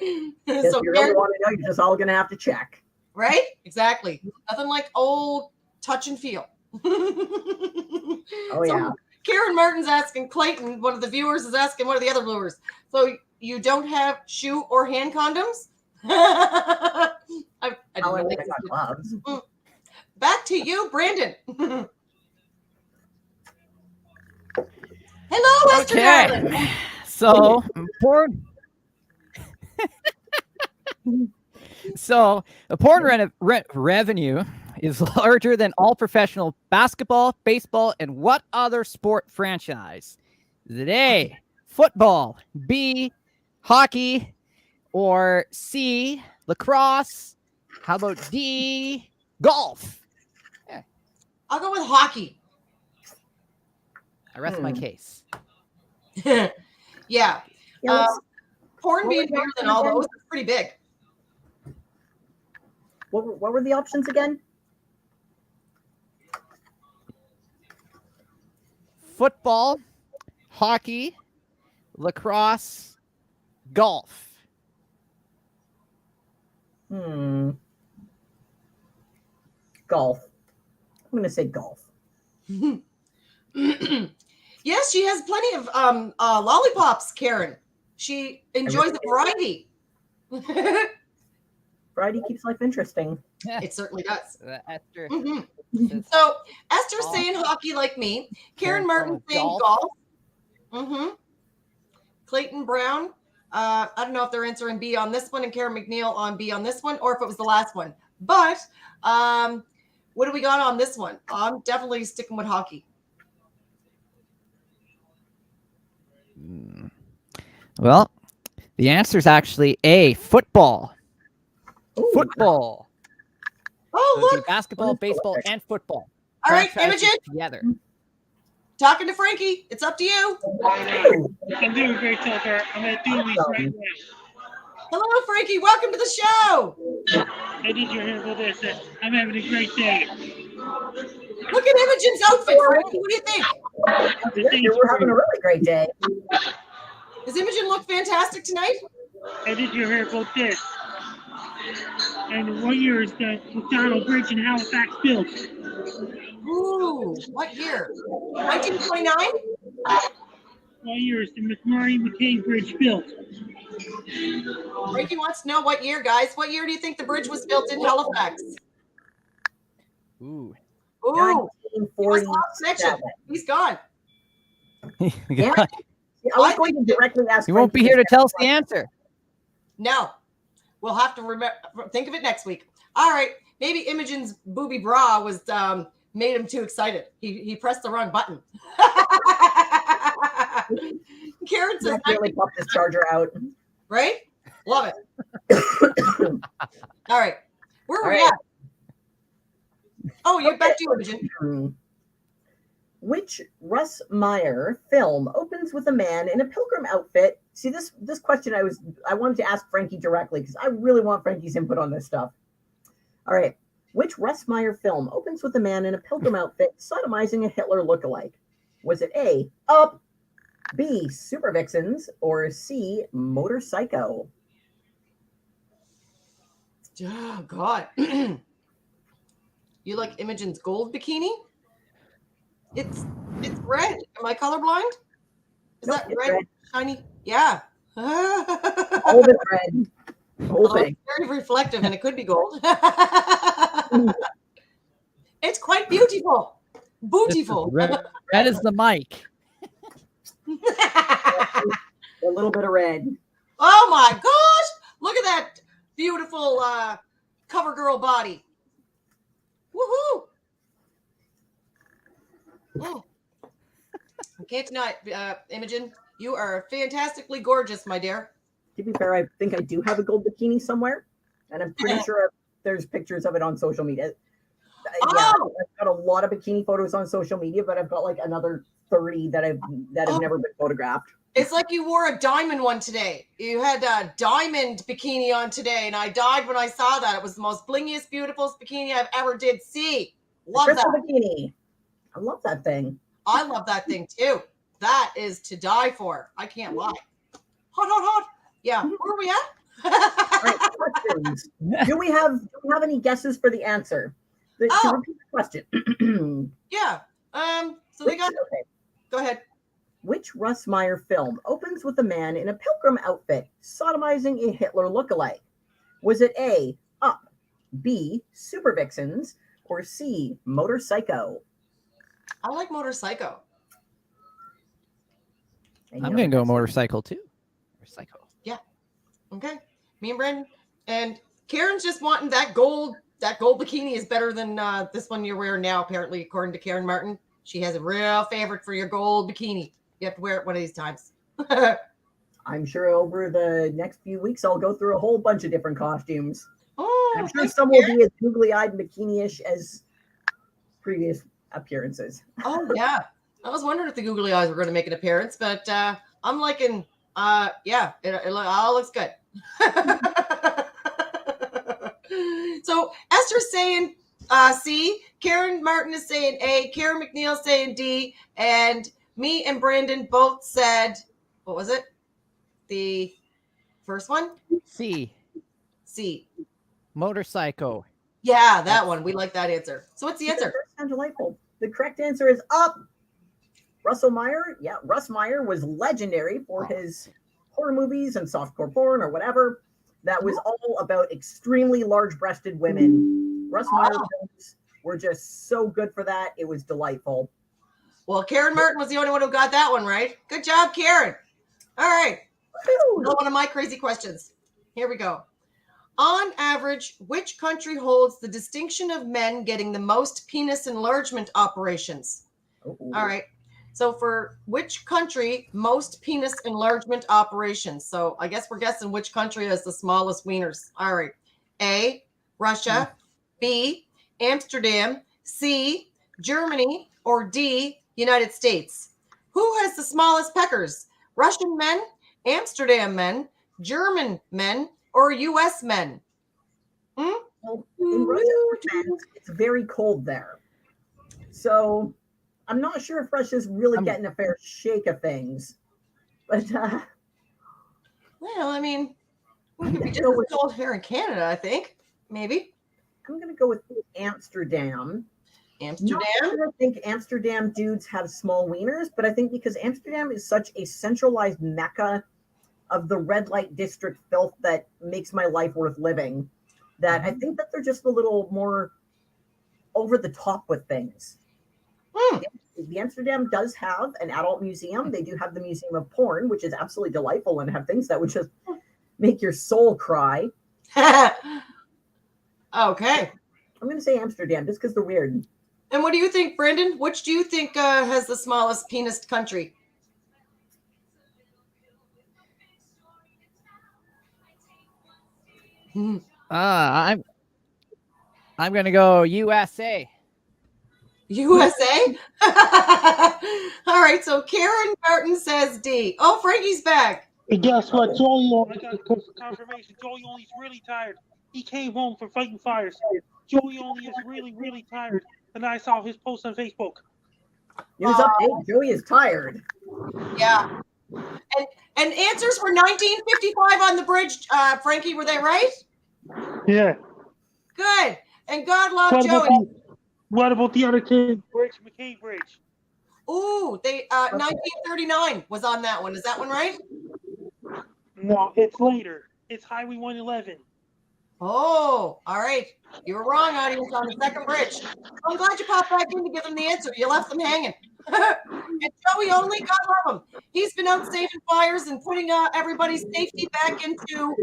C: you really want to know, you're just all going to have to check.
A: Right? Exactly. Nothing like old touch and feel.
C: Yeah.
A: Karen Martin's asking Clayton, one of the viewers is asking one of the other viewers. So you don't have shoe or hand condoms? I
C: got gloves.
A: Back to you, Brandon. Hello, Esther Darling.
D: So porn revenue is larger than all professional basketball, baseball, and what other sport franchise? Is it A, football, B, hockey, or C, lacrosse? How about D, golf?
A: Yeah. I'll go with hockey.
D: I rest my case.
A: Yeah. Porn being bigger than all those is pretty big.
C: What were the options again?
D: Football, hockey, lacrosse, golf.
C: Golf. I'm going to say golf.
A: Yes, she has plenty of lollipops, Karen. She enjoys the variety.
C: Variety keeps life interesting.
A: It certainly does.
D: Esther.
A: So Esther's saying hockey like me. Karen Martin saying golf. Clayton Brown. I don't know if they're answering B on this one and Karen McNeil on B on this one, or if it was the last one. But what do we got on this one? I'm definitely sticking with hockey.
D: Well, the answer is actually A, football. Ooh. Football.
A: Oh,
D: so look. Basketball, baseball, and football.
A: All right, Imogen.
D: Together.
A: Talking to Frankie. It's up to you.
B: I'm doing great, Tucker. I'm going to do these right now.
A: Hello, Frankie. Welcome to the show.
B: I did your hair for this. I'm having a great day.
A: Look at Imogen's outfit, Frankie. What do you think?
C: We're having a really great day.
A: Does Imogen look fantastic tonight?
B: I did your hair for this. And what year is the McDonald Bridge in Halifax built?
A: Ooh, what year? 1929?
B: What year is the McMurray-McCain Bridge built?
A: Frankie wants to know what year, guys. What year do you think the bridge was built in Halifax?
D: Ooh.
C: 1947.
A: He's gone.
C: Yeah. I was going to directly ask.
D: You won't be here to tell us the answer.
A: No. We'll have to think of it next week. All right. Maybe Imogen's booby bra was made him too excited. He pressed the wrong button. Karen says,
C: really pop this charger out.
A: Right? Love it. All right. Where are we at? Oh, you
C: Okay.
A: back to you, Imogen.
C: Which Russ Meyer film opens with a man in a pilgrim outfit? See, this question I wanted to ask Frankie directly because I really want Frankie's input on this stuff. All right. Which Russ Meyer film opens with a man in a pilgrim outfit sodomizing a Hitler lookalike? Was it A, Up, B, Super Vixens, or C, Motor Psycho?
A: Oh God. You like Imogen's gold bikini? It's red. Am I colorblind? Is
C: Nope,
A: that
C: it's
A: red,
C: red.
A: shiny? Yeah.
C: All of it red. The whole
A: Although
C: thing.
A: it's very reflective and it could be gold. It's quite beautiful. Beautiful.
D: Red is the mic.
C: A little bit of red.
A: Oh my gosh. Look at that beautiful cover girl body. Woohoo. Oh. Okay, tonight, Imogen, you are fantastically gorgeous, my dear.
C: To be fair, I think I do have a gold bikini somewhere, and I'm pretty sure there's pictures of it on social media. Yeah,
A: Oh,
C: I've got a lot of bikini photos on social media, but I've got like another 30 that have never been photographed.
A: it's like you wore a diamond one today. You had a diamond bikini on today, and I died when I saw that. It was the most blingiest, beautiful bikini I've ever did see. Love
C: Crystal
A: that.
C: bikini. I love that thing.
A: I love that thing too. That is to die for. I can't lie. Hot, hot, hot. Yeah. Where are we at?
C: All right, questions. Do we have any guesses for the answer? To repeat the question.
A: Yeah. So they got.
C: Okay.
A: Go ahead.
C: Which Russ Meyer film opens with a man in a pilgrim outfit sodomizing a Hitler lookalike? Was it A, Up, B, Super Vixens, or C, Motor Psycho?
A: I like Motor Psycho.
D: I'm going to go motorcycle too. Motorcycle.
A: Yeah. Okay. Me and Brandon. And Karen's just wanting that gold. That gold bikini is better than this one you're wearing now, apparently, according to Karen Martin. She has a real favorite for your gold bikini. You have to wear it one of these times.
C: I'm sure over the next few weeks, I'll go through a whole bunch of different costumes.
A: Oh,
C: I'm sure some will be as googly-eyed and bikini-ish as previous appearances.
A: Oh, yeah. I was wondering if the googly eyes were going to make an appearance, but I'm liking, yeah, it all looks good. So Esther's saying C, Karen Martin is saying A, Karen McNeil saying D, and me and Brandon both said, what was it? The first one?
D: C.
A: C.
D: Motorcycle.
A: Yeah, that one. We like that answer. So what's the answer?
C: That sounds delightful. The correct answer is Up. Russell Meyer. Yeah, Russ Meyer was legendary for his horror movies and softcore porn or whatever. That was all about extremely large-breasted women. Russ Meyer films were just so good for that. It was delightful.
A: Well, Karen Martin was the only one who got that one right. Good job, Karen. All right. Another one of my crazy questions. Here we go. On average, which country holds the distinction of men getting the most penis enlargement operations?
C: Ooh.
A: All right. So for which country, most penis enlargement operations? So I guess we're guessing which country has the smallest wieners. All right. A, Russia. B, Amsterdam. C, Germany. Or D, United States. Who has the smallest peckers? Russian men, Amsterdam men, German men, or U.S. men?
C: Well, in Russia, it's very cold there. So I'm not sure if Russia's really getting a fair shake of things. But,
A: well, I mean, we could be just as cold here in Canada, I think. Maybe.
C: I'm going to go with Amsterdam.
A: Amsterdam?
C: I think Amsterdam dudes have small wieners, but I think because Amsterdam is such a centralized mecca of the red light district filth that makes my life worth living, that I think that they're just a little more over the top with things. The Amsterdam does have an adult museum. They do have the Museum of Porn, which is absolutely delightful and have things that would just make your soul cry.
A: Okay.
C: I'm going to say Amsterdam just because they're weird.
A: And what do you think, Brandon? Which do you think has the smallest penis country?
D: I'm going to go USA.
A: USA? All right, so Karen Martin says D. Oh, Frankie's back.
B: And guess what? Joey, I got confirmation. Joey Only's really tired. He came home from fighting fires. Joey Only is really, really tired. And I saw his post on Facebook.
C: News update: Joey is tired.
A: Yeah. And answers were 1955 on the bridge, Frankie. Were they right?
B: Yeah.
A: Good. And God love Joey.
B: What about the other kid, Bridge, McKay Bridge?
A: Ooh, they 1939 was on that one. Is that one right?
B: No, it's later. It's Highway 111.
A: Oh, all right. You were wrong, audience, on the second bridge. I'm glad you popped back in to give them the answer. You left them hanging. And Joey Only, God love him. He's been out saving fires and putting everybody's safety back into,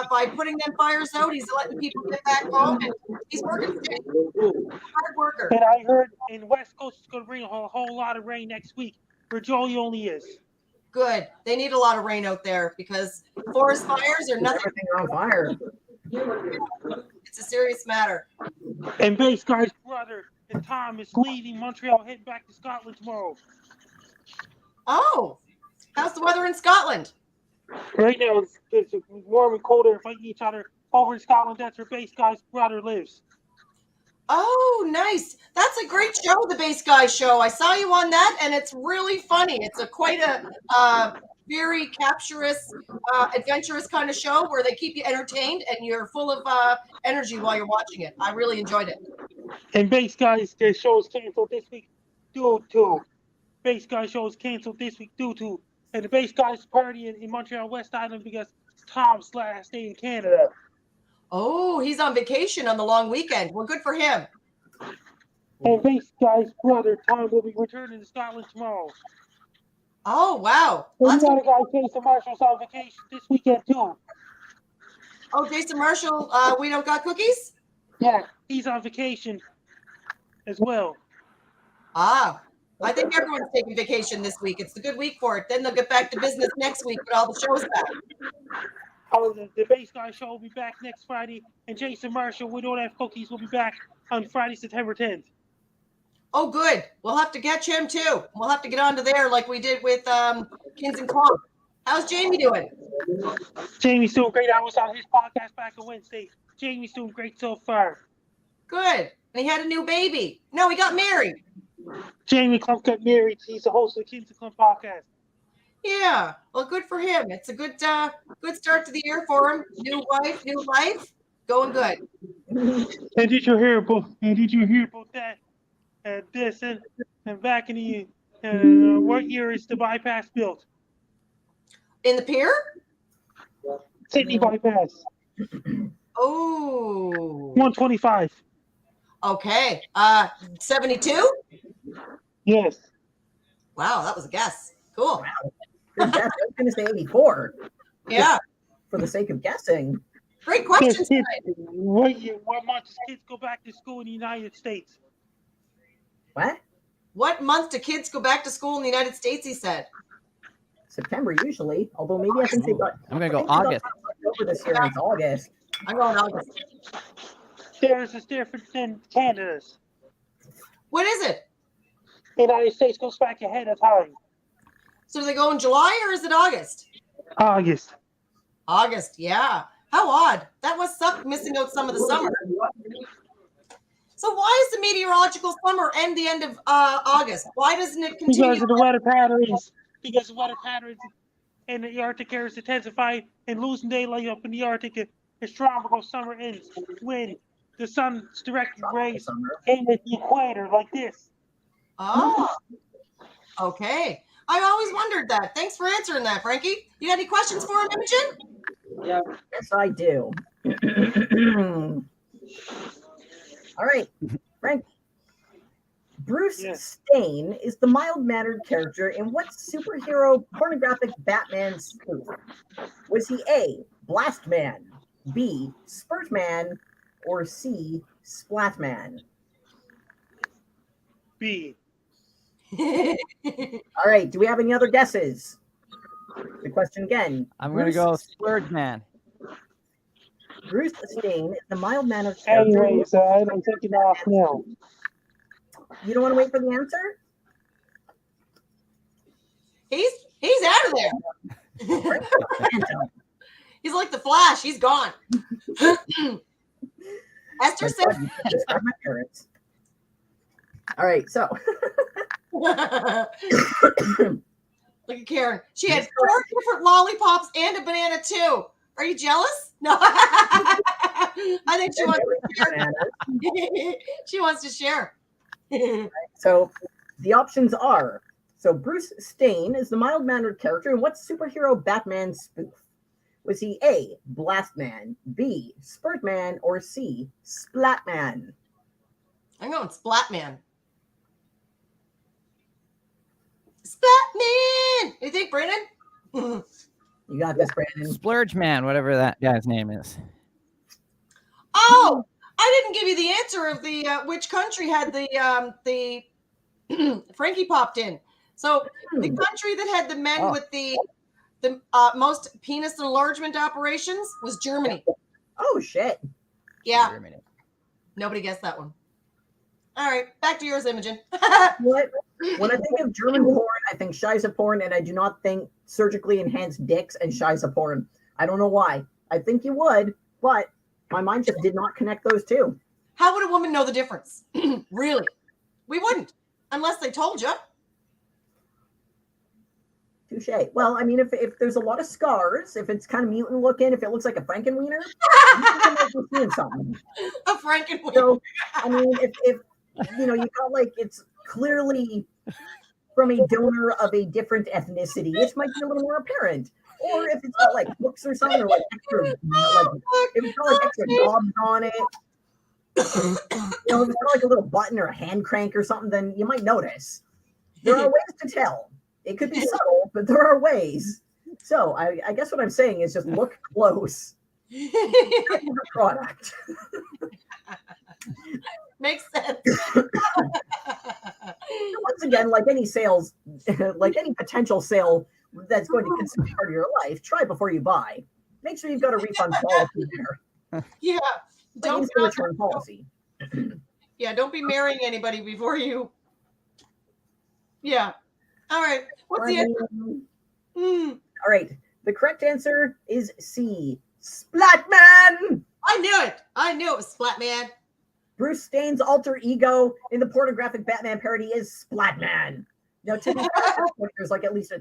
A: by putting them fires out. He's letting people get back home, and he's working safe. Hard worker.
B: And I heard in West Coast it's going to bring a whole lot of rain next week, where Joey Only is.
A: Good. They need a lot of rain out there because forest fires are nothing.
C: Everything on fire.
A: It's a serious matter.
B: And Base Guy's brother and Tom is leaving Montreal, heading back to Scotland tomorrow.
A: Oh, how's the weather in Scotland?
B: Right now it's warm and cold. They're fighting each other over in Scotland. That's where Base Guy's brother lives.
A: Oh, nice. That's a great show, the Base Guy Show. I saw you on that, and it's really funny. It's quite a very captious, adventurous kind of show where they keep you entertained and you're full of energy while you're watching it. I really enjoyed it.
B: And Base Guy's show is canceled this week due to Base Guy show is canceled this week due to and the Base Guys party in Montreal West Island because it's Tom's last day in Canada.
A: Oh, he's on vacation on the long weekend. Well, good for him.
B: And Base Guy's brother Tom will be returning to Scotland tomorrow.
A: Oh, wow.
B: And the other guy, Jason Marshall's on vacation this weekend too.
A: Oh, Jason Marshall, we don't got cookies?
B: Yeah, he's on vacation as well.
A: Ah, I think everyone's taking vacation this week. It's a good week for it. Then they'll get back to business next week with all the shows back.
B: Oh, the Base Guy show will be back next Friday, and Jason Marshall, We Don't Have Cookies, will be back on Friday, September 10th.
A: Oh, good. We'll have to catch him too. We'll have to get onto there like we did with Kins and Klump. How's Jamie doing?
B: Jamie's doing great. I was on his podcast back on Wednesday. Jamie's doing great so far.
A: Good. And he had a new baby. No, he got married.
B: Jamie Klump got married. He's the host of the Kins and Klump podcast.
A: Yeah. Well, good for him. It's a good start to the year for him. New wife, new life. Going good.
B: And did you hear about that? This and back in the what year is the bypass built?
A: In the pier?
B: Sydney bypass.
A: Oh.
B: 125.
A: Okay. 72?
B: Yes.
A: Wow, that was a guess. Cool.
C: Wow. Good guess. I was going to say 84.
A: Yeah.
C: For the sake of guessing.
A: Great questions tonight.
B: What month does kids go back to school in the United States?
C: What?
A: What month do kids go back to school in the United States, he said?
C: September usually, although maybe I think they got.
D: I'm going to go August.
C: Over this year, it's August.
A: I'm going August.
B: There's a difference in Canada's.
A: What is it?
B: The United States goes back ahead of time.
A: So do they go in July or is it August?
B: August.
A: August, yeah. How odd. That must suck missing out some of the summer. So why is the meteorological summer end the end of August? Why doesn't it continue?
B: Because of the weather patterns. Because of weather patterns in the Arctic areas intensify and losing daylight up in the Arctic is tropical summer ends when the sun's direct rays aim at the equator like this.
A: Oh, okay. I always wondered that. Thanks for answering that, Frankie. You got any questions for him, Imogen?
C: Yeah. Yes, I do. All right, Frank. Bruce Stain is the mild-mannered character in what superhero pornographic Batman spoof? Was he A, Blast Man, B, Spurt Man, or C, Splat Man?
B: B.
C: All right, do we have any other guesses? The question again.
D: I'm going to go Splurge Man.
C: Bruce Stain is the mild-mannered character.
B: Anyways, I'm taking off now.
C: you don't want to wait for the answer?
A: He's out of there. He's like the Flash. He's gone. Esther said,
C: God, you can't describe my parents. All right, so
A: look at Karen. She had 4 different lollipops and a banana too. Are you jealous? No. I think she wants to share. She wants to share.
C: So the options are, so Bruce Stain is the mild-mannered character in what superhero Batman spoof? Was he A, Blast Man, B, Spurt Man, or C, Splat Man?
A: I'm going Splat Man. Splat Man! You think, Brandon?
C: You got this, Brandon.
D: Splurge Man, whatever that guy's name is.
A: Oh, I didn't give you the answer of the which country had the Frankie popped in. So the country that had the men with the most penis enlargement operations was Germany.
C: Oh, shit.
A: Yeah. Germany. Nobody guessed that one. All right, back to yours, Imogen.
C: What? When I think of German porn, I think Scheisse porn, and I do not think surgically enhanced dicks and Scheisse porn. I don't know why. I think you would, but my mind just did not connect those two.
A: How would a woman know the difference? Really? We wouldn't, unless they told you.
C: Touche. Well, I mean, if there's a lot of scars, if it's kind of mutant looking, if it looks like a Frankenwiener, you're seeing something.
A: A Frankenwiener.
C: So, I mean, if you got like it's clearly from a donor of a different ethnicity, it might be a little more apparent. Or if it's got like hooks or something, or like extra, like if it's got like extra knobs on it, if it's got like a little button or a hand crank or something, then you might notice. There are ways to tell. It could be subtle, but there are ways. So I guess what I'm saying is just look close. The product.
A: Makes sense.
C: Once again, like any sales, like any potential sale that's going to consume part of your life, try before you buy. Make sure you've got a refund policy there.
A: Yeah.
C: Don't be return policy.
A: Yeah, don't be marrying anybody before you. Yeah. All right. What's the answer?
C: All right. The correct answer is C. Splatman.
A: I knew it. I knew it was Splatman.
C: Bruce Stain's alter ego in the pornographic Batman parody is Splatman. Now, to be fair, there's like at least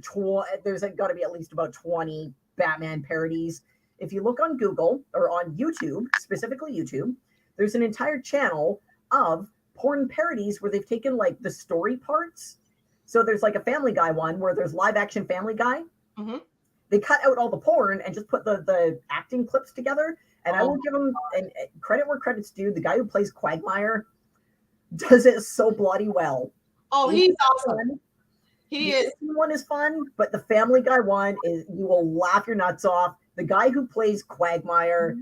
C: there's like got to be at least about 20 Batman parodies. If you look on Google or on YouTube, specifically YouTube, there's an entire channel of porn parodies where they've taken like the story parts. So there's like a Family Guy one where there's live action Family Guy. Mm-hmm. They cut out all the porn and just put the acting clips together. And I will give him credit where credit's due. The guy who plays Quagmire does it so bloody well.
A: Oh, he's awesome. He is.
C: The one is fun, but the Family Guy one is you will laugh your nuts off. The guy who plays Quagmire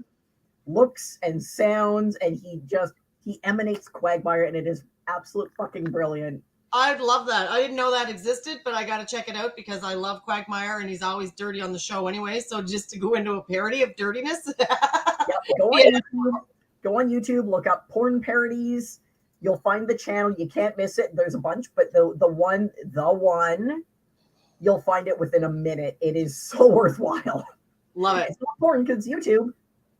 C: looks and sounds, and he emanates Quagmire, and it is absolute fucking brilliant.
A: I'd love that. I didn't know that existed, but I got to check it out because I love Quagmire, and he's always dirty on the show anyway. So just to go into a parody of dirtiness.
C: Go on YouTube, look up porn parodies. You'll find the channel. You can't miss it. There's a bunch, but the one, you'll find it within a minute. It is so worthwhile.
A: Love it.
C: It's not porn because it's YouTube,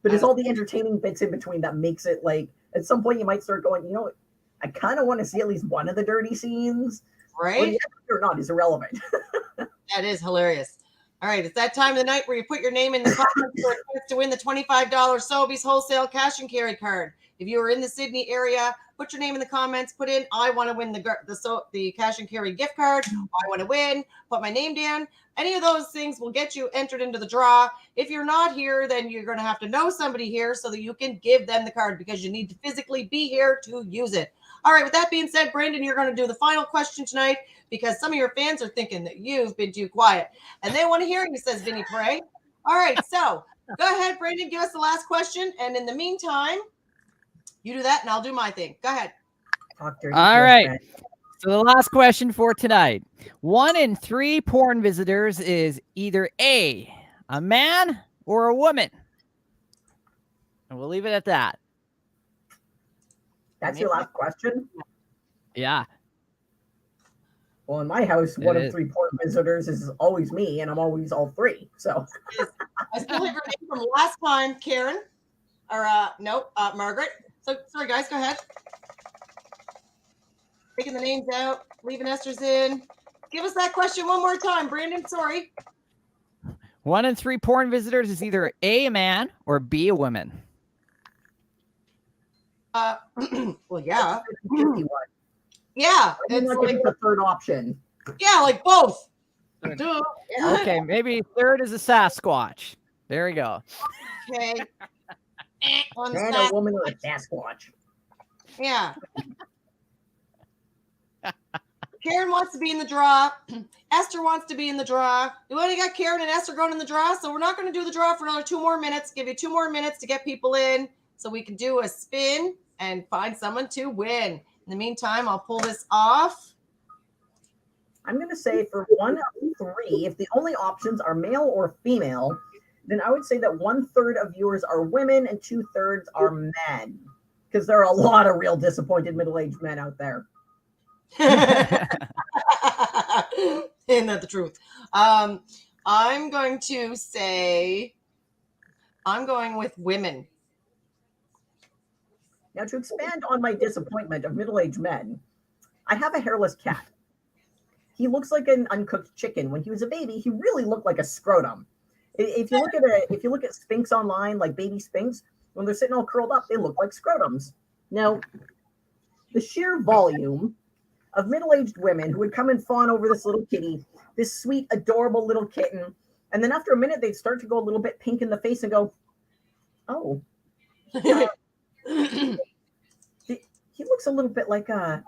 C: but it's all the entertaining bits in between that makes it like, at some point you might start going, you know what? I kind of want to see at least one of the dirty scenes.
A: Right?
C: Or not is irrelevant.
A: That is hilarious. All right, it's that time of the night where you put your name in the comments for a chance to win the $25 Sobeys Wholesale cash and carry card. If you are in the Sydney area, put your name in the comments. Put in, I want to win the cash and carry gift card. I want to win. Put my name down. Any of those things will get you entered into the draw. If you're not here, then you're going to have to know somebody here so that you can give them the card because you need to physically be here to use it. All right, with that being said, Brandon, you're going to do the final question tonight because some of your fans are thinking that you've been too quiet and they want to hear you, says Vinny Prey. All right, so go ahead, Brandon, give us the last question. And in the meantime, you do that and I'll do my thing. Go ahead.
D: All right. So the last question for tonight. 1 in 3 porn visitors is either a man or a woman. And we'll leave it at that.
C: That's your last question?
D: Yeah.
C: Well, in my house,
D: It
C: one of
D: is.
C: 3 porn visitors is always me, and I'm always all 3. So
A: I still have your name from last time, Karen. Or Margaret. So sorry, guys, go ahead. Taking the names out, leaving Esther's in. Give us that question one more time, Brandon. Sorry.
D: 1 in 3 porn visitors is either A, a man, or B, a woman.
A: Well, yeah.
C: that's a 50-50 one.
A: Yeah.
C: I'm
A: It's
C: not
A: like,
C: giving the third option.
A: yeah, like both.
D: Good.
A: Duh.
D: Okay, maybe third is a Sasquatch. There we go.
A: Okay. On the
C: Man
A: side.
C: or woman or a Sasquatch.
A: Yeah. Karen wants to be in the draw. Esther wants to be in the draw. We only got Karen and Esther going in the draw, so we're not going to do the draw for another 2 more minutes. Give you 2 more minutes to get people in so we can do a spin and find someone to win. In the meantime, I'll pull this off.
C: I'm going to say for 1 of 3, if the only options are male or female, then I would say that 1/3 of viewers are women and 2/3 are men. Because there are a lot of real disappointed middle-aged men out there.
A: Isn't that the truth? I'm going to say I'm going with women.
C: Now, to expand on my disappointment of middle-aged men, I have a hairless cat. He looks like an uncooked chicken. When he was a baby, he really looked like a scrotum. If you look at Sphinx online, like baby Sphinx, when they're sitting all curled up, they look like scrotums. Now, the sheer volume of middle-aged women who would come and fawn over this little kitty, this sweet, adorable little kitten, and then after a minute, they'd start to go a little bit pink in the face and go, "Oh, he looks a little bit like a."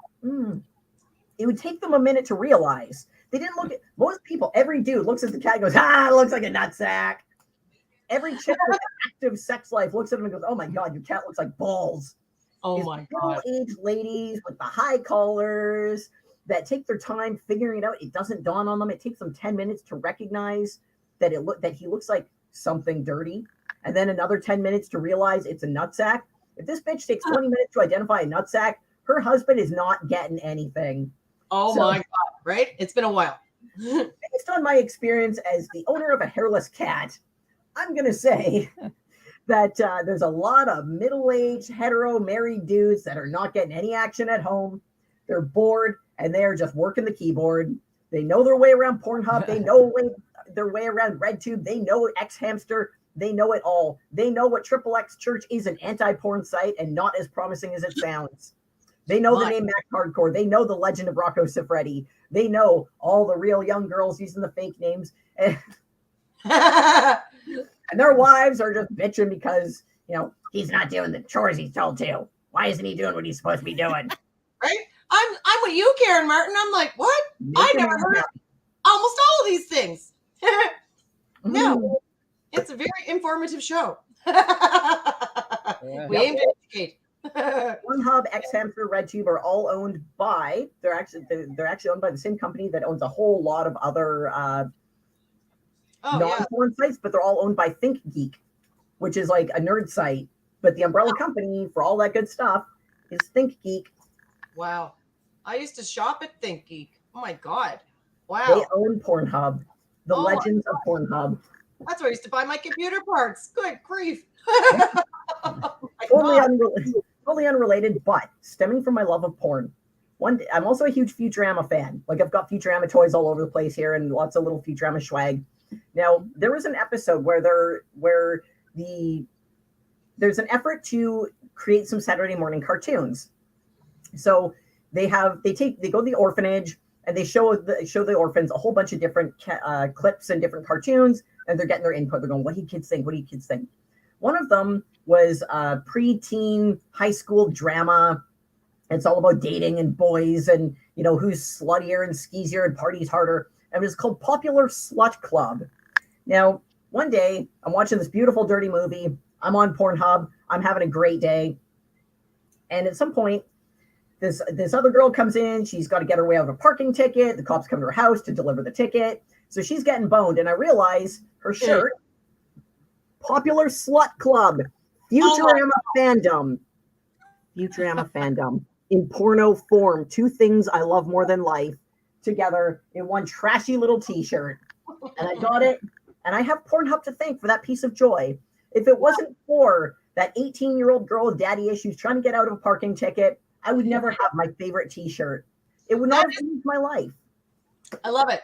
C: It would take them a minute to realize. They didn't look at most people. Every dude looks at the cat and goes, "Ah, it looks like a nutsack." Every chick with an active sex life looks at him and goes, "Oh my God, your cat looks like balls."
A: Oh my God.
C: Middle-aged ladies with the high collars that take their time figuring it out. It doesn't dawn on them. It takes them 10 minutes to recognize that he looks like something dirty, and then another 10 minutes to realize it's a nutsack. If this bitch takes 20 minutes to identify a nutsack, her husband is not getting anything.
A: Oh my God, right? It's been a while.
C: Based on my experience as the owner of a hairless cat, I'm going to say that there's a lot of middle-aged, hetero, married dudes that are not getting any action at home. They're bored, and they're just working the keyboard. They know their way around Pornhub. They know their way around RedTube. They know X-Hamster. They know it all. They know what XXX Church is, an anti-porn site and not as promising as it sounds. They know the name Mac Hardcore. They know the legend of Rocco Siffredi. They know all the real young girls using the fake names. And their wives are just bitching because, he's not doing the chores he's told to. Why isn't he doing what he's supposed to be doing?
A: Right? I'm with you, Karen Martin. I'm like, what? I never heard almost all of these things. No, it's a very informative show. We aim to educate.
C: Pornhub, X-Hamster, RedTube are all owned by. They're actually owned by the same company that owns a whole lot of other non-porn sites, but they're all owned by ThinkGeek, which is like a nerd site. But the umbrella company for all that good stuff is ThinkGeek.
A: Wow, I used to shop at ThinkGeek. Oh my God, wow.
C: They own Pornhub. The legends of Pornhub.
A: That's where I used to buy my computer parts. Good grief.
C: Totally unrelated, but stemming from my love of porn. One day, I'm also a huge Futurama fan. Like, I've got Futurama toys all over the place here and lots of little Futurama swag. Now, there was an episode where there's an effort to create some Saturday morning cartoons. So they go to the orphanage and they show the orphans a whole bunch of different clips and different cartoons, and they're getting their input. They're going, "What do you kids think? What do you kids think?" One of them was preteen high school drama. It's all about dating and boys and, who's sluttier and skeezier and parties harder. And it was called Popular Slut Club. Now, one day I'm watching this beautiful, dirty movie. I'm on Pornhub. I'm having a great day. And at some point, this other girl comes in. She's got to get her way out of a parking ticket. The cops come to her house to deliver the ticket. So she's getting boned. And I realize her shirt, Popular Slut Club, Futurama fandom. Futurama fandom. in porno form, two things I love more than life, together in one trashy little t-shirt. And I got it, and I have Pornhub to thank for that piece of joy. If it wasn't for that 18-year-old girl with daddy issues trying to get out of a parking ticket, I would never have my favorite t-shirt. It would not have changed my life.
A: I love it.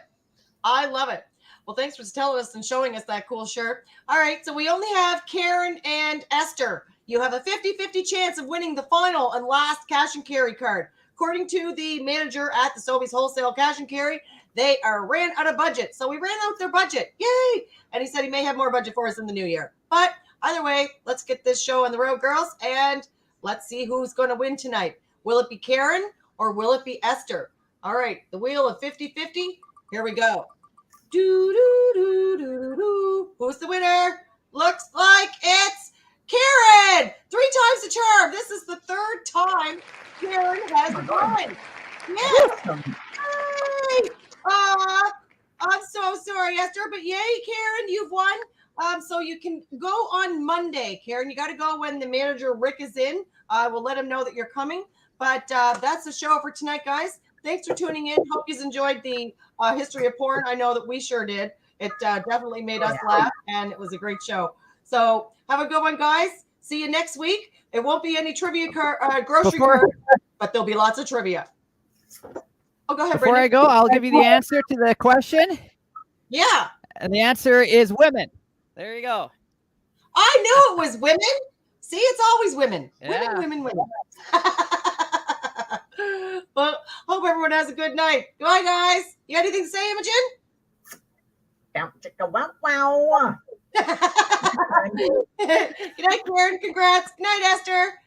A: I love it. Well, thanks for telling us and showing us that cool shirt. All right, so we only have Karen and Esther. You have a 50-50 chance of winning the final and last cash and carry card. According to the manager at the Sobeys Wholesale Cash and Carry, they ran out of budget. So we ran out their budget. Yay! And he said he may have more budget for us in the new year. But either way, let's get this show on the road, girls, and let's see who's going to win tonight. Will it be Karen or will it be Esther? All right, the wheel of 50-50. Here we go. Who's the winner? Looks like it's Karen. 3 times the charm. This is the 3rd time Karen has won. Yes. Yay. I'm so sorry, Esther, but yay, Karen, you've won. So you can go on Monday, Karen. You got to go when the manager Rick is in. I will let him know that you're coming. But that's the show for tonight, guys. Thanks for tuning in. Hope you enjoyed the history of porn. I know that we sure did. It definitely made us laugh, and it was a great show. So have a good one, guys. See you next week. It won't be any trivia grocery card, but there'll be lots of trivia. Oh, go ahead,
D: Before
A: Brandon.
D: I go, I'll give you the answer to the question.
A: Yeah.
D: And the answer is women. There you go.
A: I knew it was women. See, it's always women.
D: Yeah.
A: Women. Well, hope everyone has a good night. Goodbye, guys. You got anything to say, Imogen?
C: Wow.
A: Good night, Karen. Congrats. Good night, Esther.